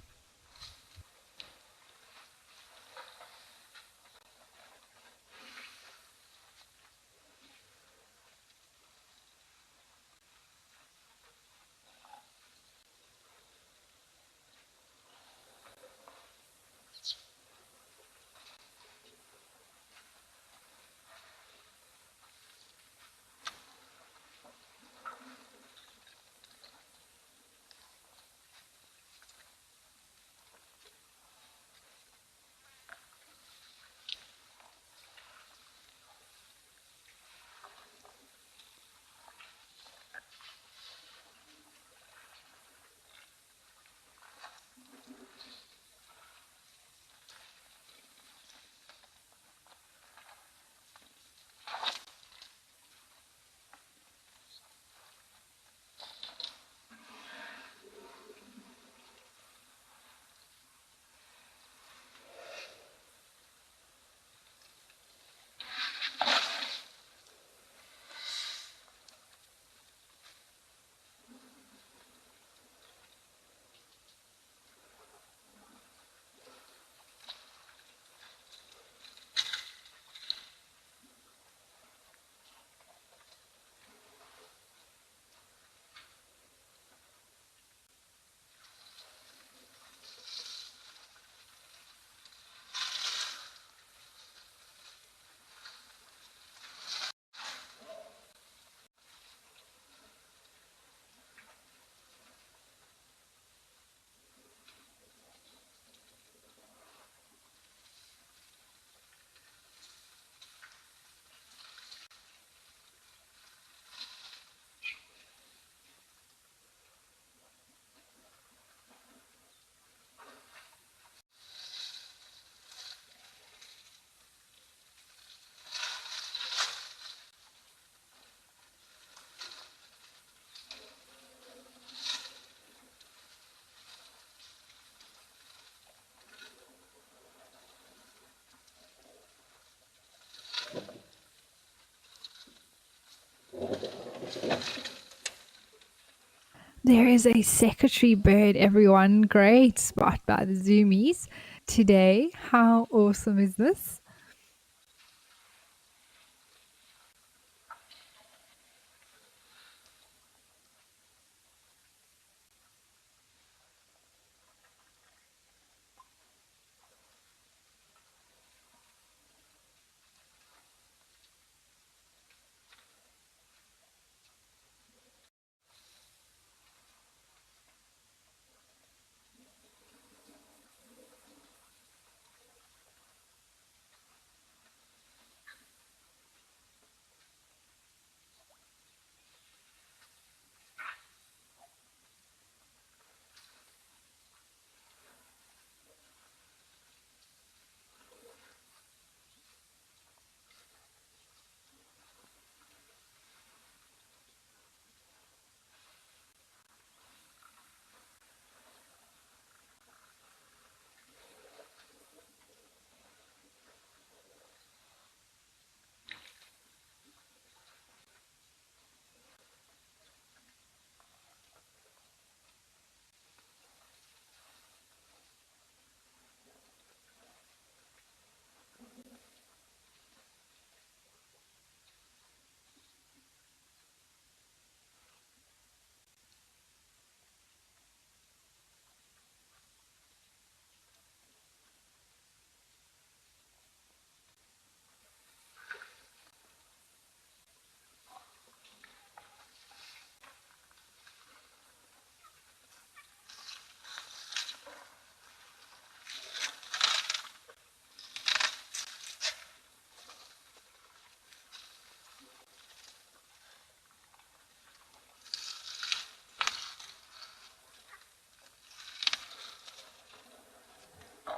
There is a secretary bird, everyone. Great spot by the zoomies today. How awesome is this?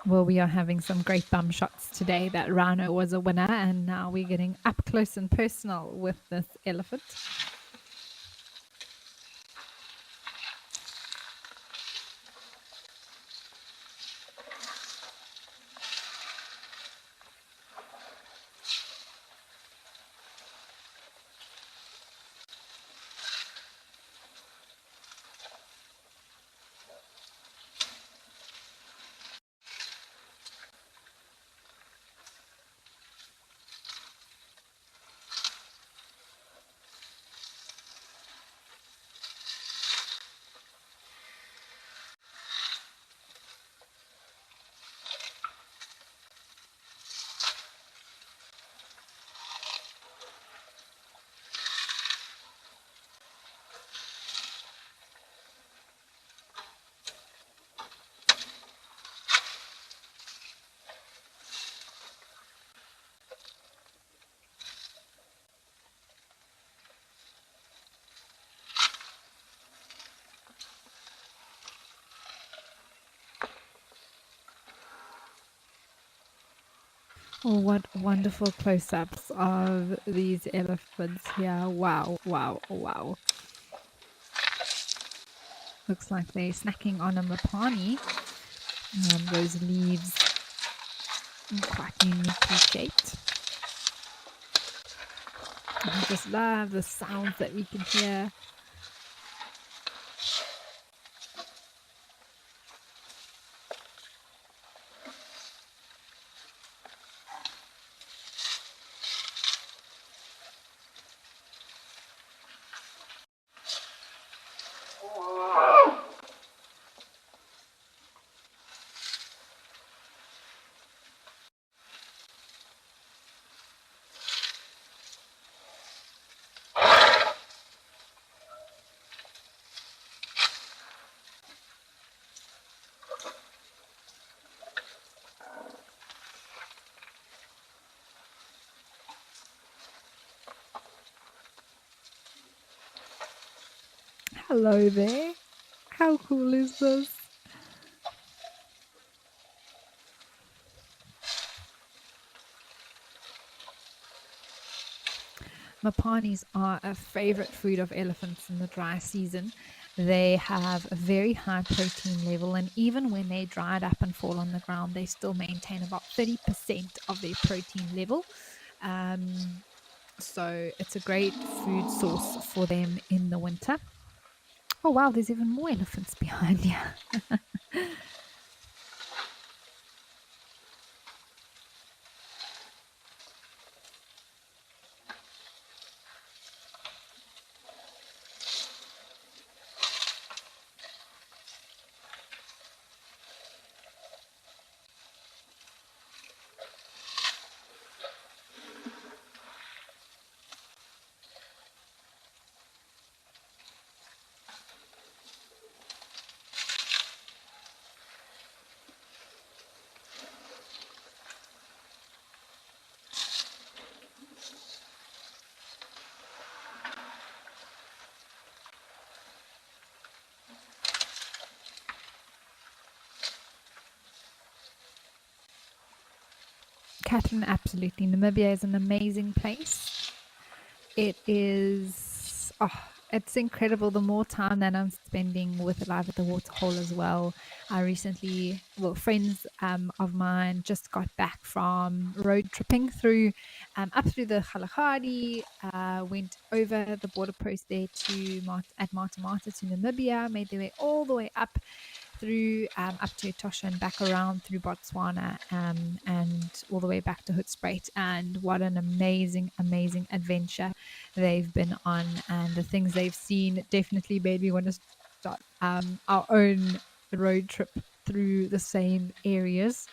Well, we are having some great bum shots today. That rhino was a winner, and now we're getting up close and personal with this elephant. Oh, what wonderful close-ups of these elephants here. Wow, wow, wow. Looks like they're snacking on a mapani. Those leaves quite uniquely shaped. I just love the sounds that we can hear. Hello there. How cool is this? Mapanis are a favorite food of elephants in the dry season. They have a very high protein level, and even when they dried up and fall on the ground, they still maintain about 30% of their protein level. So it's a great food source for them in the winter. Oh, wow, there's even more elephants behind here. Catherine, absolutely. Namibia is an amazing place. It is, it's incredible. The more time that I'm spending with Live at the Waterhole as well. I recently, friends of mine just got back from road tripping through, up through the Kalahari, went over the border post there to at Mata Mata to Namibia, made their way all the way up through up to Etosha and back around through Botswana, and all the way back to Hoedspruit. And what an amazing, amazing adventure they've been on, and the things they've seen definitely made me want to start our own road trip through the same areas.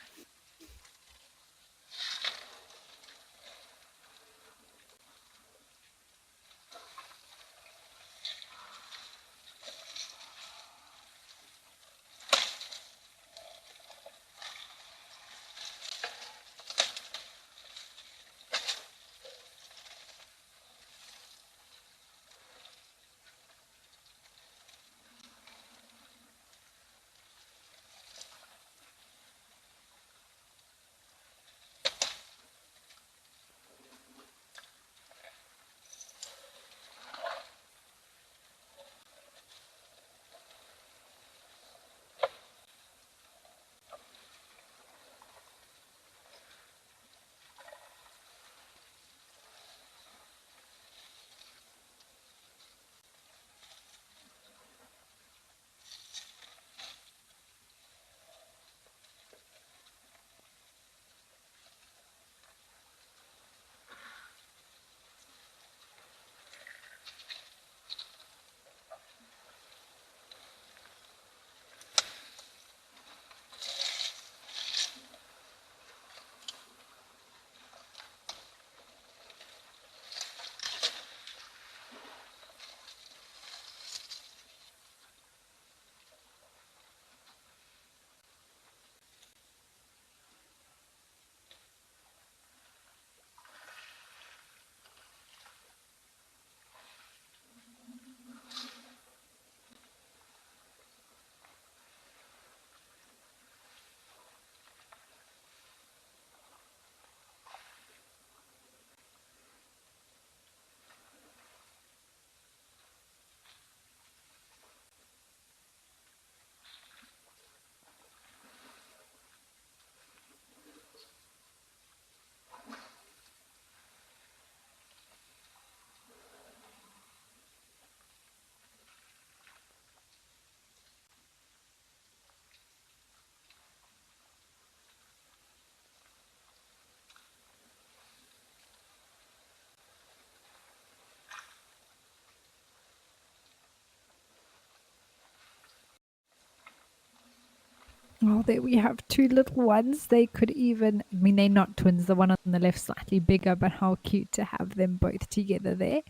Oh, there we have two little ones. They could even, I mean, they're not twins. The one on the left slightly bigger, but how cute to have them both together there.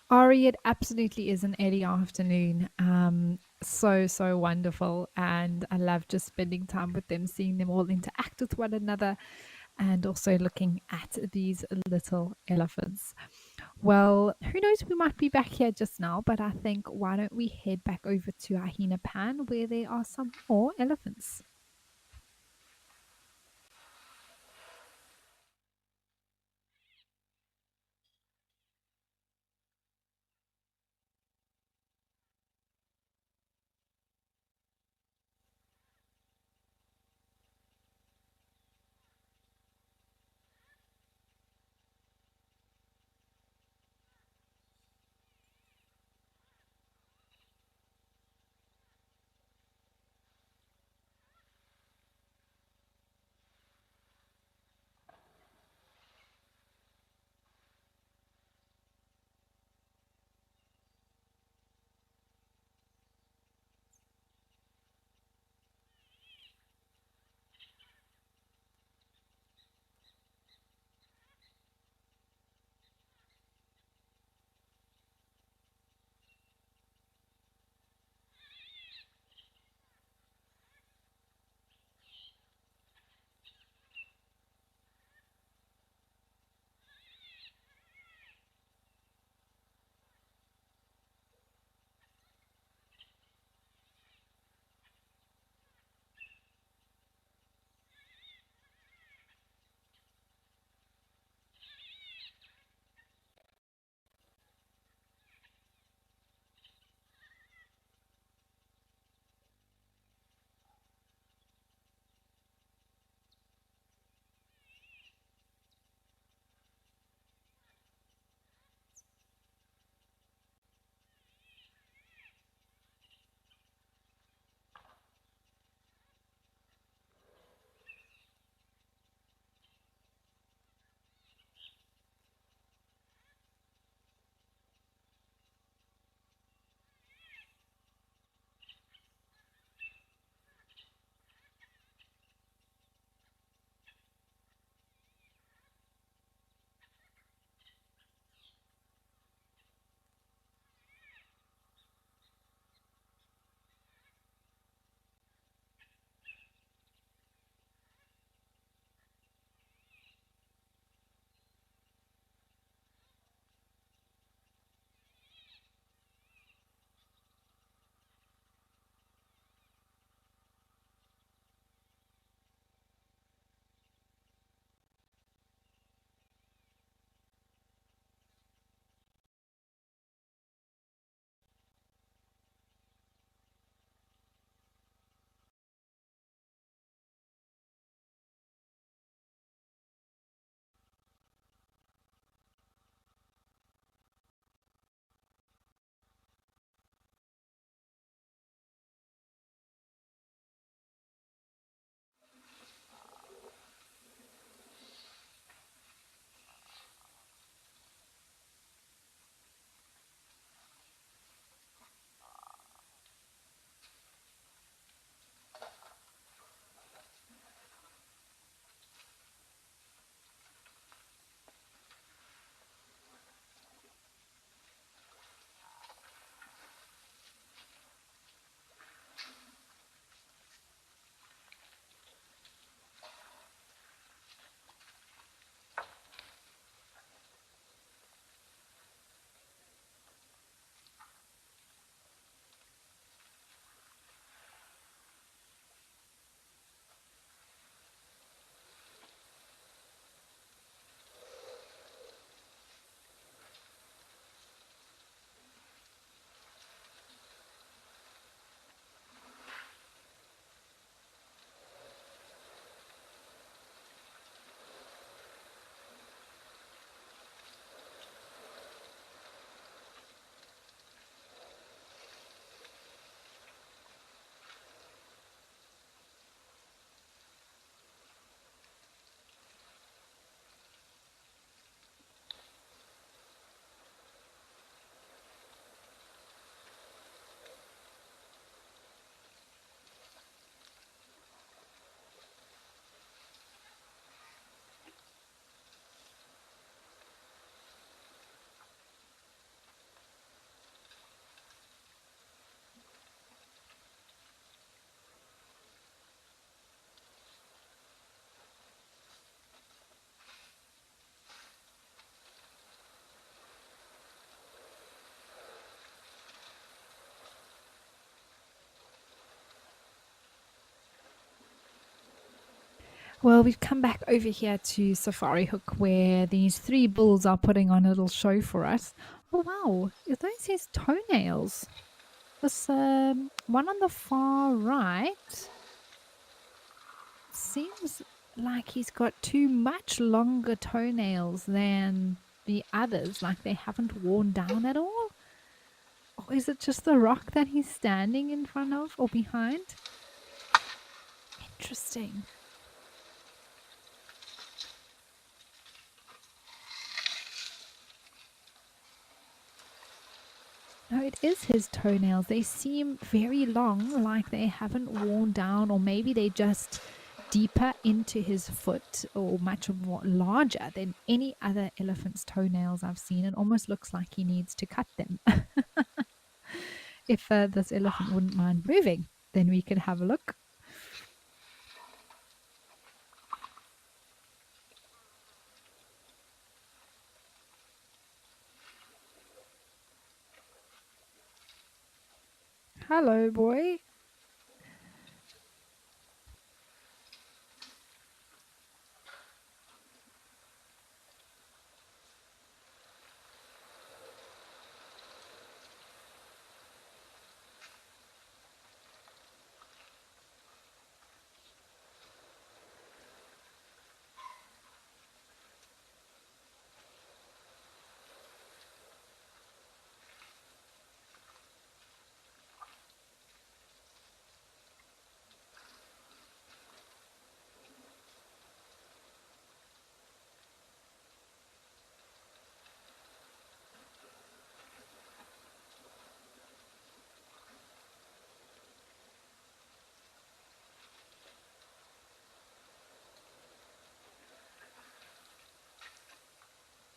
Ari, it absolutely is an early afternoon. So wonderful. And I love just spending time with them, seeing them all interact with one another, and also looking at these little elephants. Well, who knows? We might be back here just now, but I think why don't we head back over to Ahina Pan where there are some more elephants? Well, we've come back over here to Safari Hook where these three bulls are putting on a little show for us. Oh, wow. Are those his toenails? This one on the far right seems like he's got too much longer toenails than the others, like they haven't worn down at all. Or is it just the rock that he's standing in front of or behind? Interesting. No, it is his toenails. They seem very long, like they haven't worn down, or maybe they just deeper into his foot or much more larger than any other elephant's toenails I've seen. It almost looks like he needs to cut them. If this elephant wouldn't mind moving, then we could have a look. Hello, boy.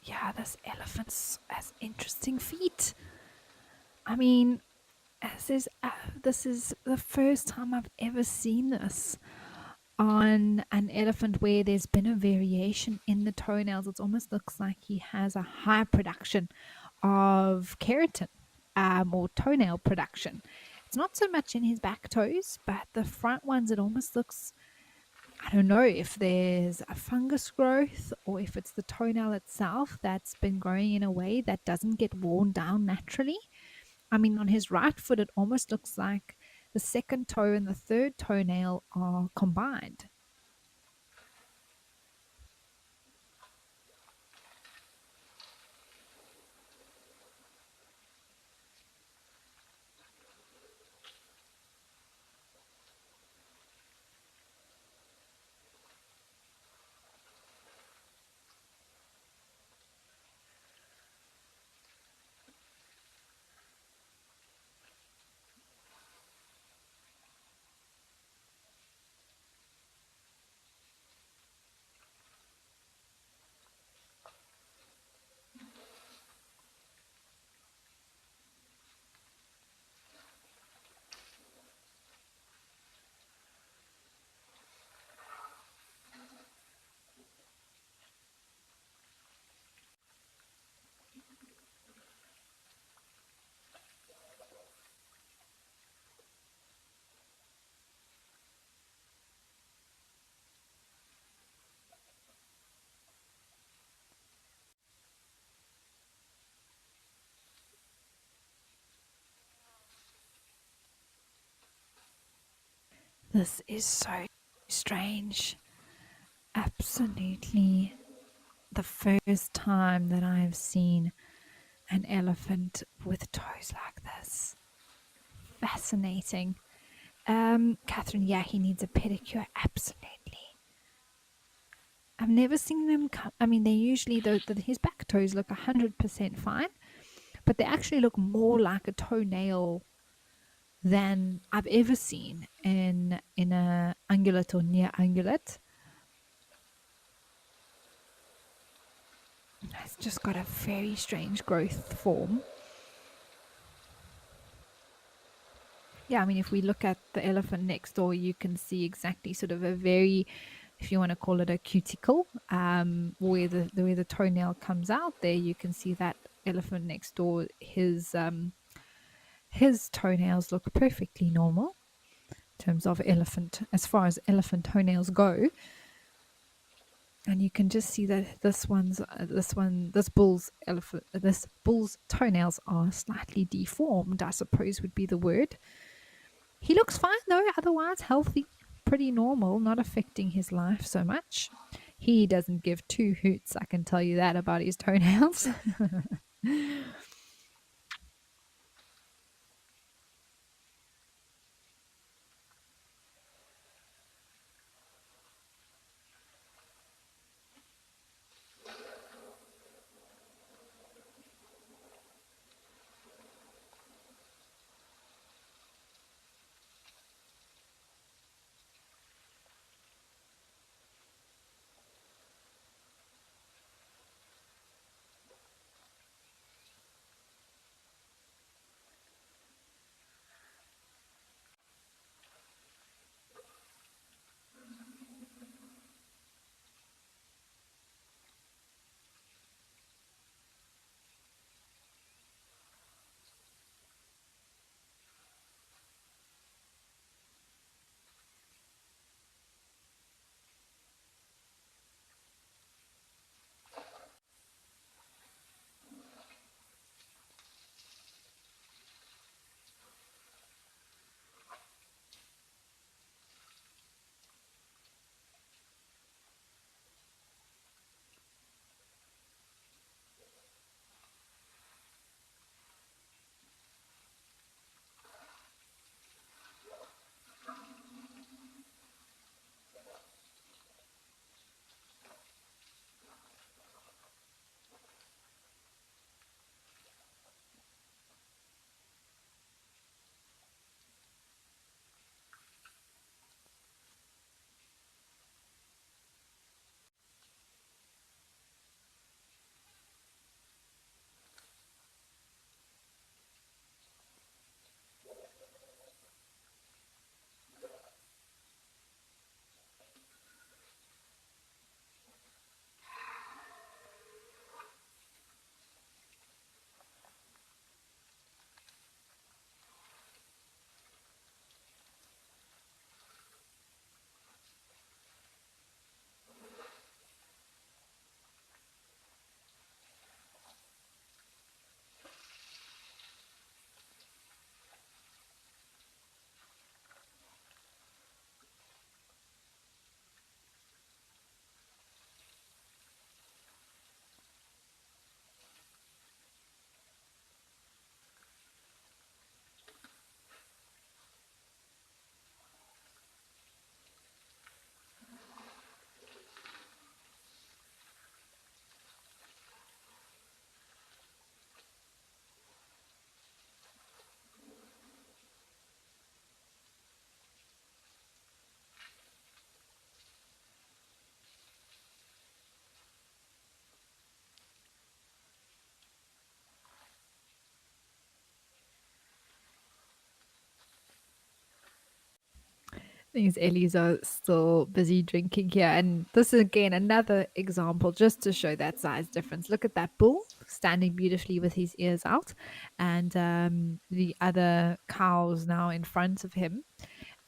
Yeah, this elephant has interesting feet. I mean, this is the first time I've ever seen this on an elephant where there's been a variation in the toenails. It almost looks like he has a high production of keratin or toenail production. It's not so much in his back toes, but the front ones, it almost looks, I don't know if there's a fungus growth or if it's the toenail itself that's been growing in a way that doesn't get worn down naturally. I mean, on his right foot, it almost looks like the second toe and the third toenail are combined. This is so strange. Absolutely the first time that I've seen an elephant with toes like this. Fascinating. Catherine, yeah, he needs a pedicure. Absolutely. I've never seen them come. I mean, they usually, his back toes look 100% fine, but they actually look more like a toenail than I've ever seen in a ungulate or near ungulate. It's just got a very strange growth form. Yeah, I mean, if we look at the elephant next door, you can see exactly sort of a very, if you want to call it a cuticle, where the toenail comes out. There, you can see that elephant next door. His toenails look perfectly normal in terms of elephant, as far as elephant toenails go. And you can just see that this bull's toenails are slightly deformed, I suppose would be the word. He looks fine though, otherwise healthy, pretty normal, not affecting his life so much. He doesn't give two hoots, I can tell you that about his toenails. These Ellies are still busy drinking here. And this is again another example just to show that size difference. Look at that bull standing beautifully with his ears out, and the other cows now in front of him.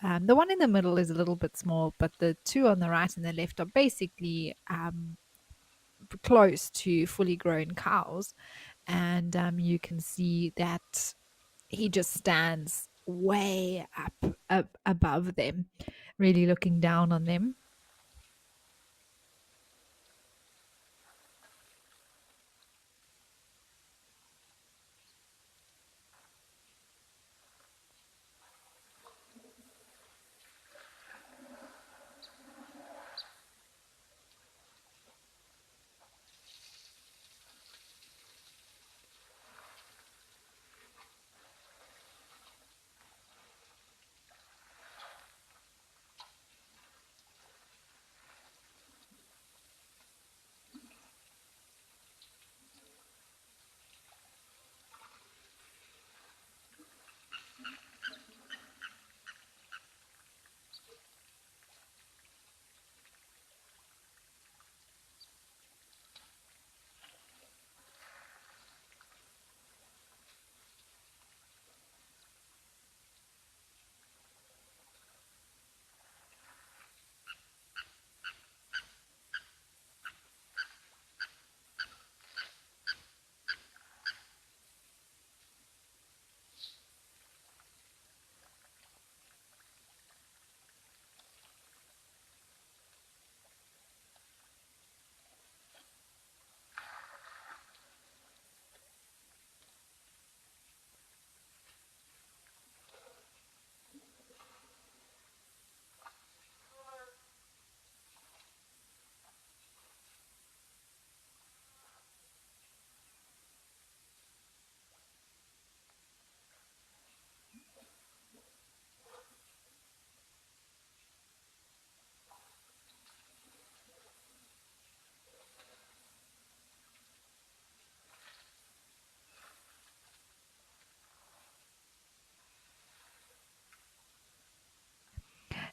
The one in the middle is a little bit small, but the two on the right and the left are basically close to fully grown cows. And you can see that he just stands way up above them, really looking down on them.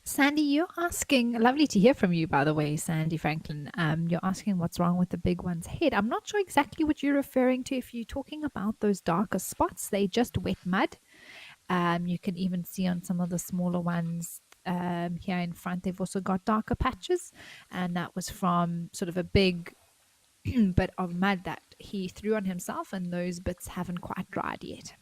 Sandy, you're asking, lovely to hear from you, by the way, Sandy Franklin. You're asking what's wrong with the big one's head. I'm not sure exactly what you're referring to. If you're talking about those darker spots, they just wet mud. You can even see on some of the smaller ones here in front, they've also got darker patches. And that was from sort of a big bit of mud that he threw on himself, and those bits haven't quite dried yet.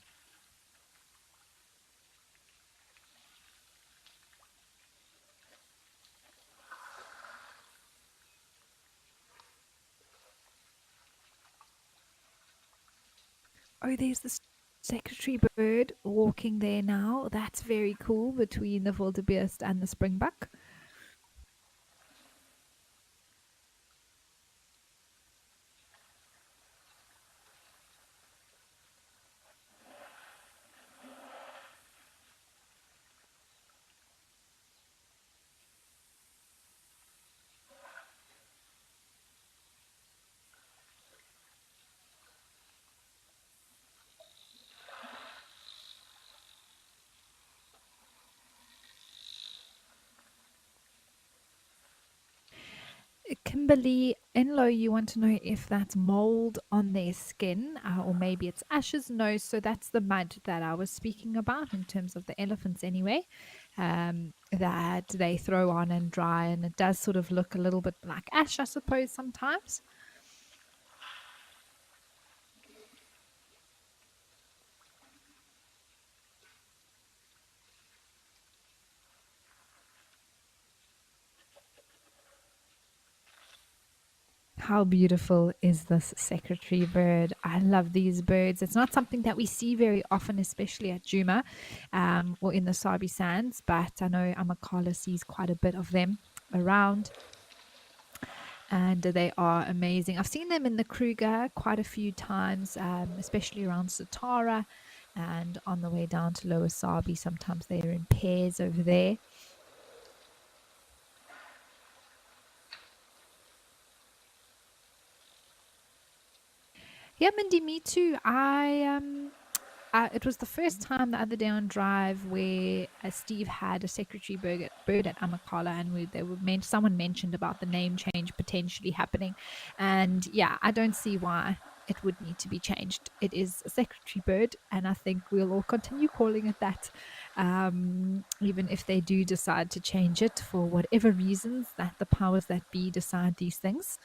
Oh, there's the secretary bird walking there now. That's very cool between the wildebeest and the springbuck. Kimberly Enlow, you want to know if that's mold on their skin or maybe it's ashes? No, so that's the mud that I was speaking about in terms of the elephants, anyway, that they throw on and dry, and it does sort of look a little bit like ash, I suppose, sometimes. How beautiful is this secretary bird? I love these birds. It's not something that we see very often, especially at Juma or in the Sabi Sands, but I know Amakala sees quite a bit of them around, and they are amazing. I've seen them in the Kruger quite a few times, especially around Satara and on the way down to Lower Sabi. Sometimes they're in pairs over there. Yeah, Mindy, me too. It was the first time the other day on drive where Steve had a secretary bird at Amakala, and someone mentioned about the name change potentially happening, and yeah, I don't see why it would need to be changed. It is a secretary bird, and I think we'll all continue calling it that, even if they do decide to change it for whatever reasons that the powers that be decide these things.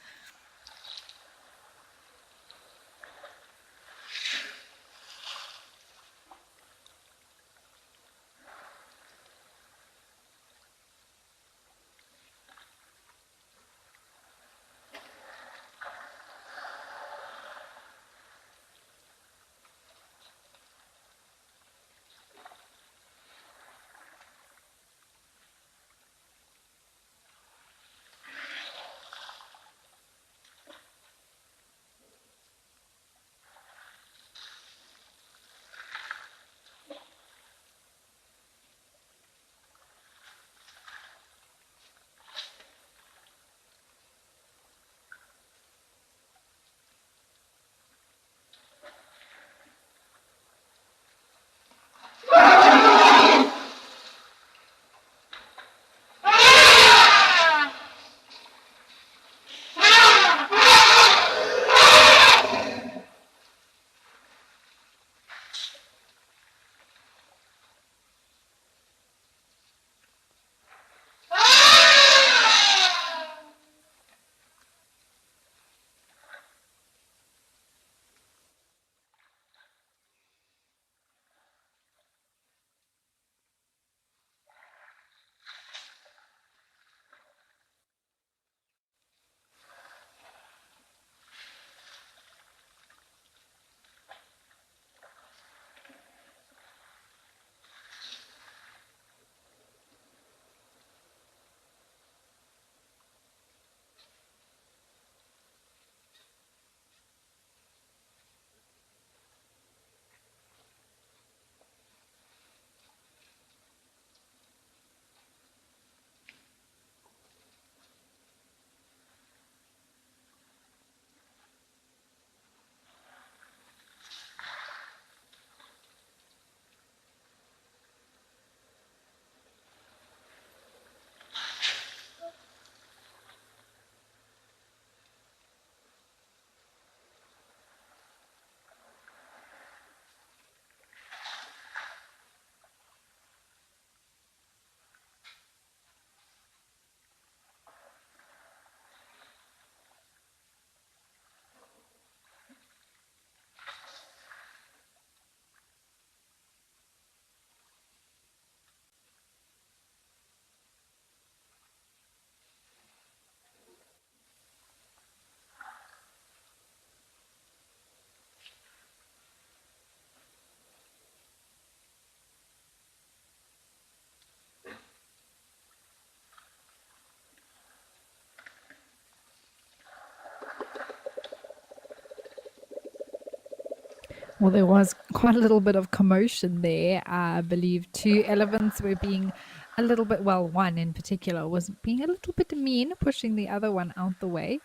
Well, there was quite a little bit of commotion there. I believe two elephants were being a little bit, well, one in particular was being a little bit mean, pushing the other one out the way.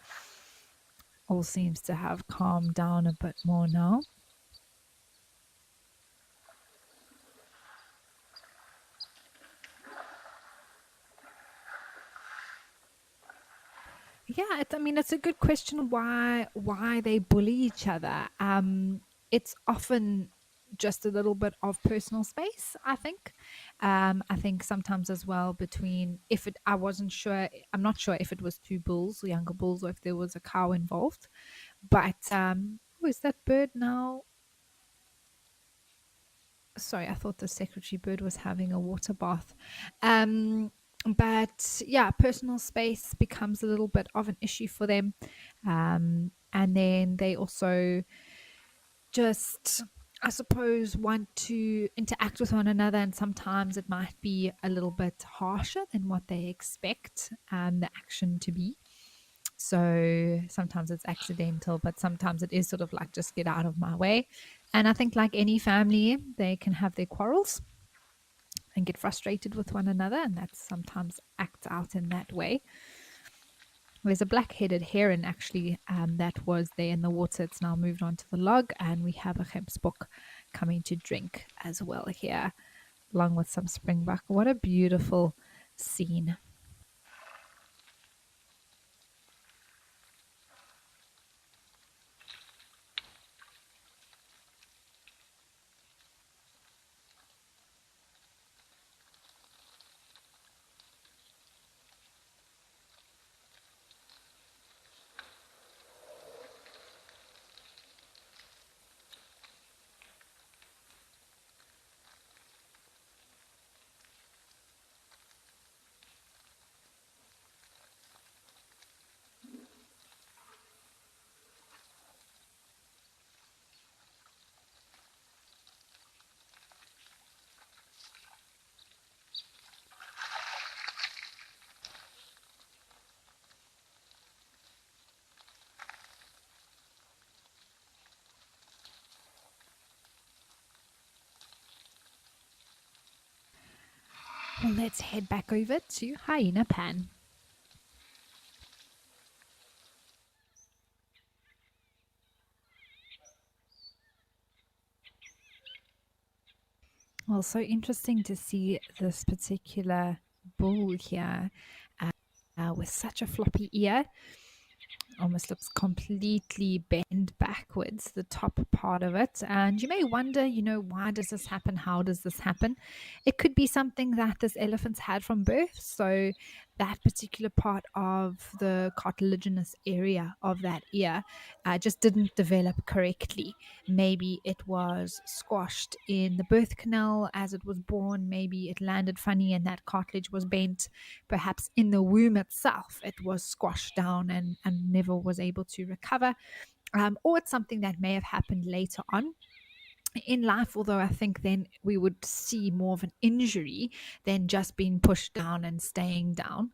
All seems to have calmed down a bit more now. Yeah, I mean, it's a good question why they bully each other. It's often just a little bit of personal space, I think. I think sometimes as well between if it I wasn't sure I'm not sure if it was two bulls, younger bulls, or if there was a cow involved. But oh, is that bird now? Sorry, I thought the secretary bird was having a water bath. Um, but yeah, personal space becomes a little bit of an issue for them. And then they also just, I suppose, want to interact with one another, and sometimes it might be a little bit harsher than what they expect the action to be. So sometimes it's accidental, but sometimes it is sort of like just get out of my way. And I think, like any family, they can have their quarrels and get frustrated with one another, and that sometimes acts out in that way. There's a black-headed heron actually that was there in the water. It's now moved on to the log, and we have a gemsbok coming to drink as well here, along with some springbuck. What a beautiful scene. Well, let's head back over to Hyena Pan. Well, so interesting to see this particular bull here with such a floppy ear. Almost looks completely bent backwards, the top part of it. And you may wonder, why does this happen? How does this happen? It could be something that this elephant's had from birth. So that particular part of the cartilaginous area of that ear just didn't develop correctly. Maybe it was squashed in the birth canal as it was born. Maybe it landed funny and that cartilage was bent. Perhaps in the womb itself, it was squashed down and never was able to recover. Or it's something that may have happened later on in life, although I think then we would see more of an injury than just being pushed down and staying down.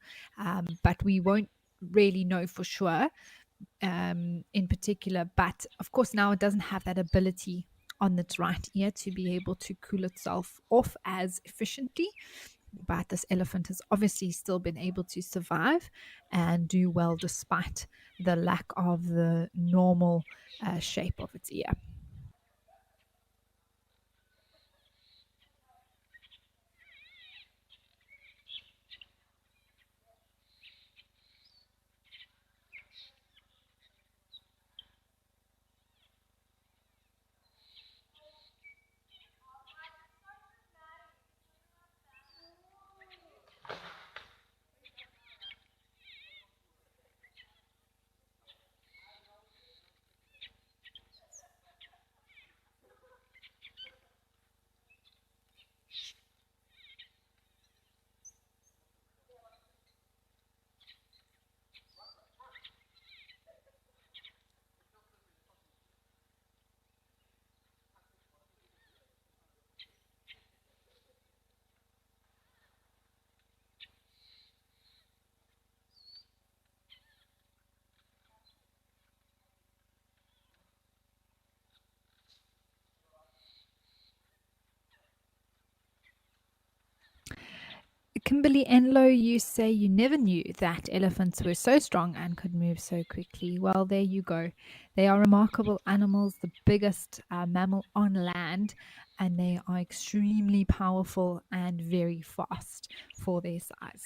But we won't really know for sure in particular. But of course, now it doesn't have that ability on its right ear to be able to cool itself off as efficiently. But this elephant has obviously still been able to survive and do well despite the lack of the normal shape of its ear. Kimberly Enlow, you say you never knew that elephants were so strong and could move so quickly. Well, there you go. They are remarkable animals, the biggest mammal on land, and they are extremely powerful and very fast for their size.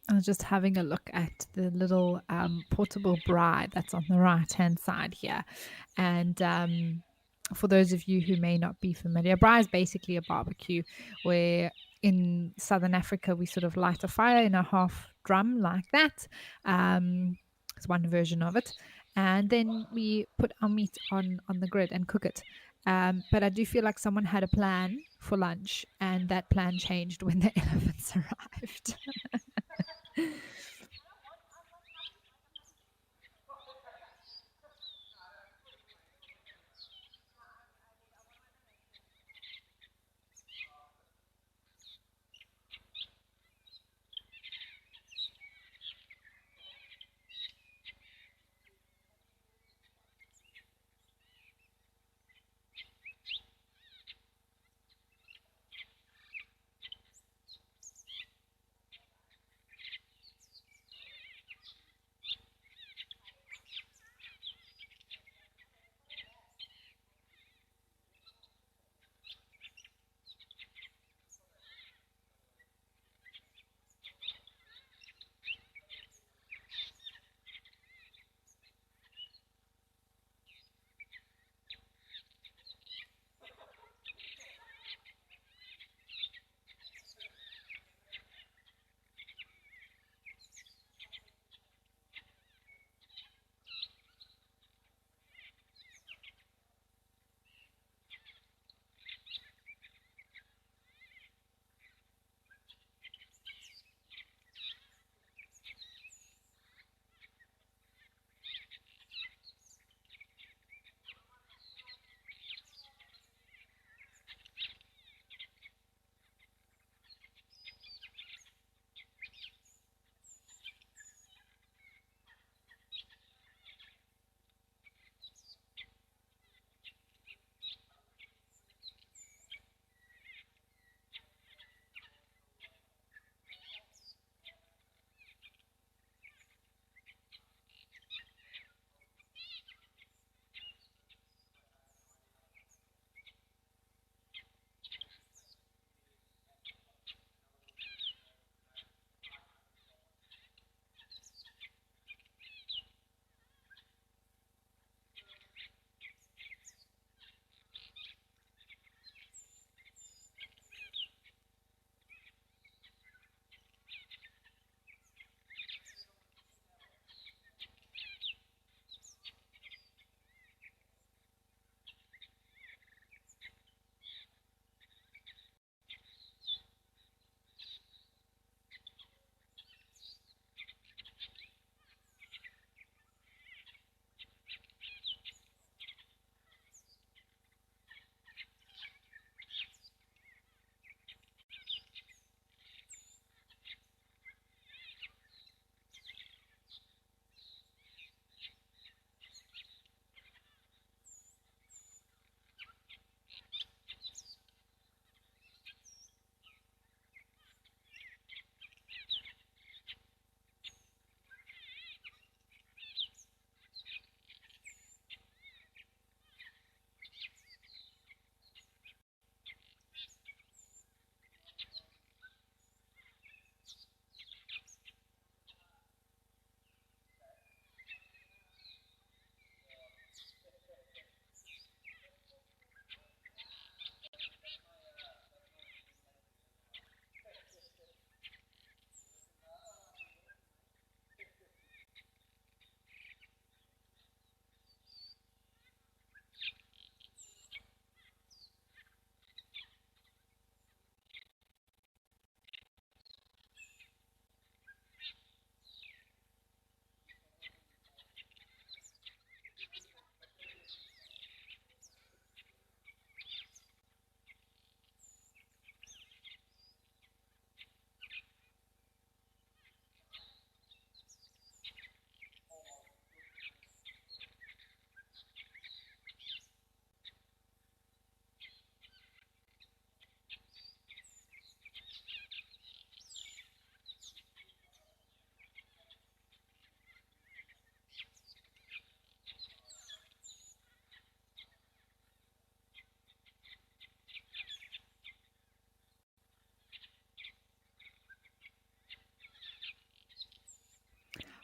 I was just having a look at the little portable bride that's on the right hand side here. And for those of you who may not be familiar, braai is basically a barbecue where in southern Africa we sort of light a fire in a half drum like that. It's one version of it. And then we put our meat on the grid and cook it. But I do feel like someone had a plan for lunch, and that plan changed when the elephants arrived.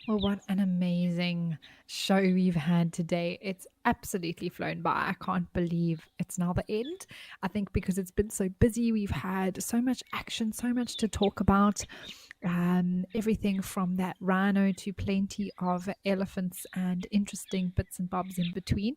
Well, what an amazing show we've had today. It's absolutely flown by. I can't believe it's now the end. I think because it's been so busy, we've had so much action, so much to talk about. Everything from that rhino to plenty of elephants and interesting bits and bobs in between.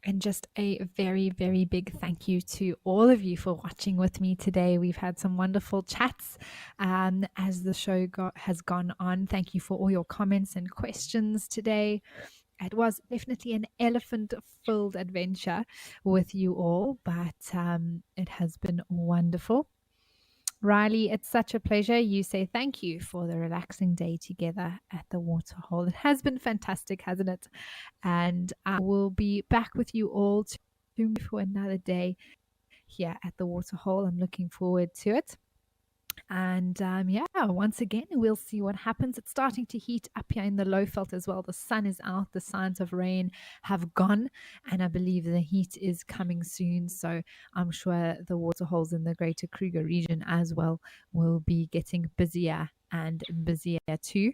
And just a very, very big thank you to all of you for watching with me today. We've had some wonderful chats as the show has gone on. Thank you for all your comments and questions today. It was definitely an elephant filled adventure with you all, but it has been wonderful. Riley, it's such a pleasure. You say thank you for the relaxing day together at the waterhole. It has been fantastic, hasn't it? And I will be back with you all for another day here at the waterhole. I'm looking forward to it. And yeah, once again, we'll see what happens. It's starting to heat up here in the Lowveld as well. The sun is out, the signs of rain have gone, and I believe the heat is coming soon. So I'm sure the water holes in the greater Kruger region as well will be getting busier and busier too.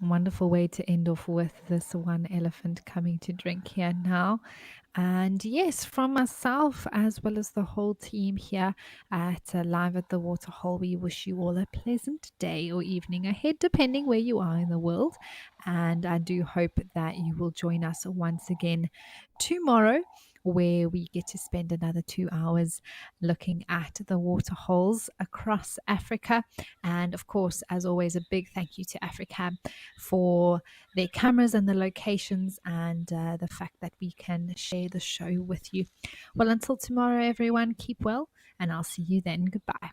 Wonderful way to end off with this one elephant coming to drink here now. And yes, from myself as well as the whole team here at Live at the Waterhole, we wish you all a pleasant day or evening ahead, depending where you are in the world. And I do hope that you will join us once again tomorrow, where we get to spend another 2 hours looking at the water holes across Africa. And of course, as always, a big thank you to Africa for their cameras and the locations and the fact that we can share the show with you. Well, until tomorrow, everyone, keep well, and I'll see you then. Goodbye.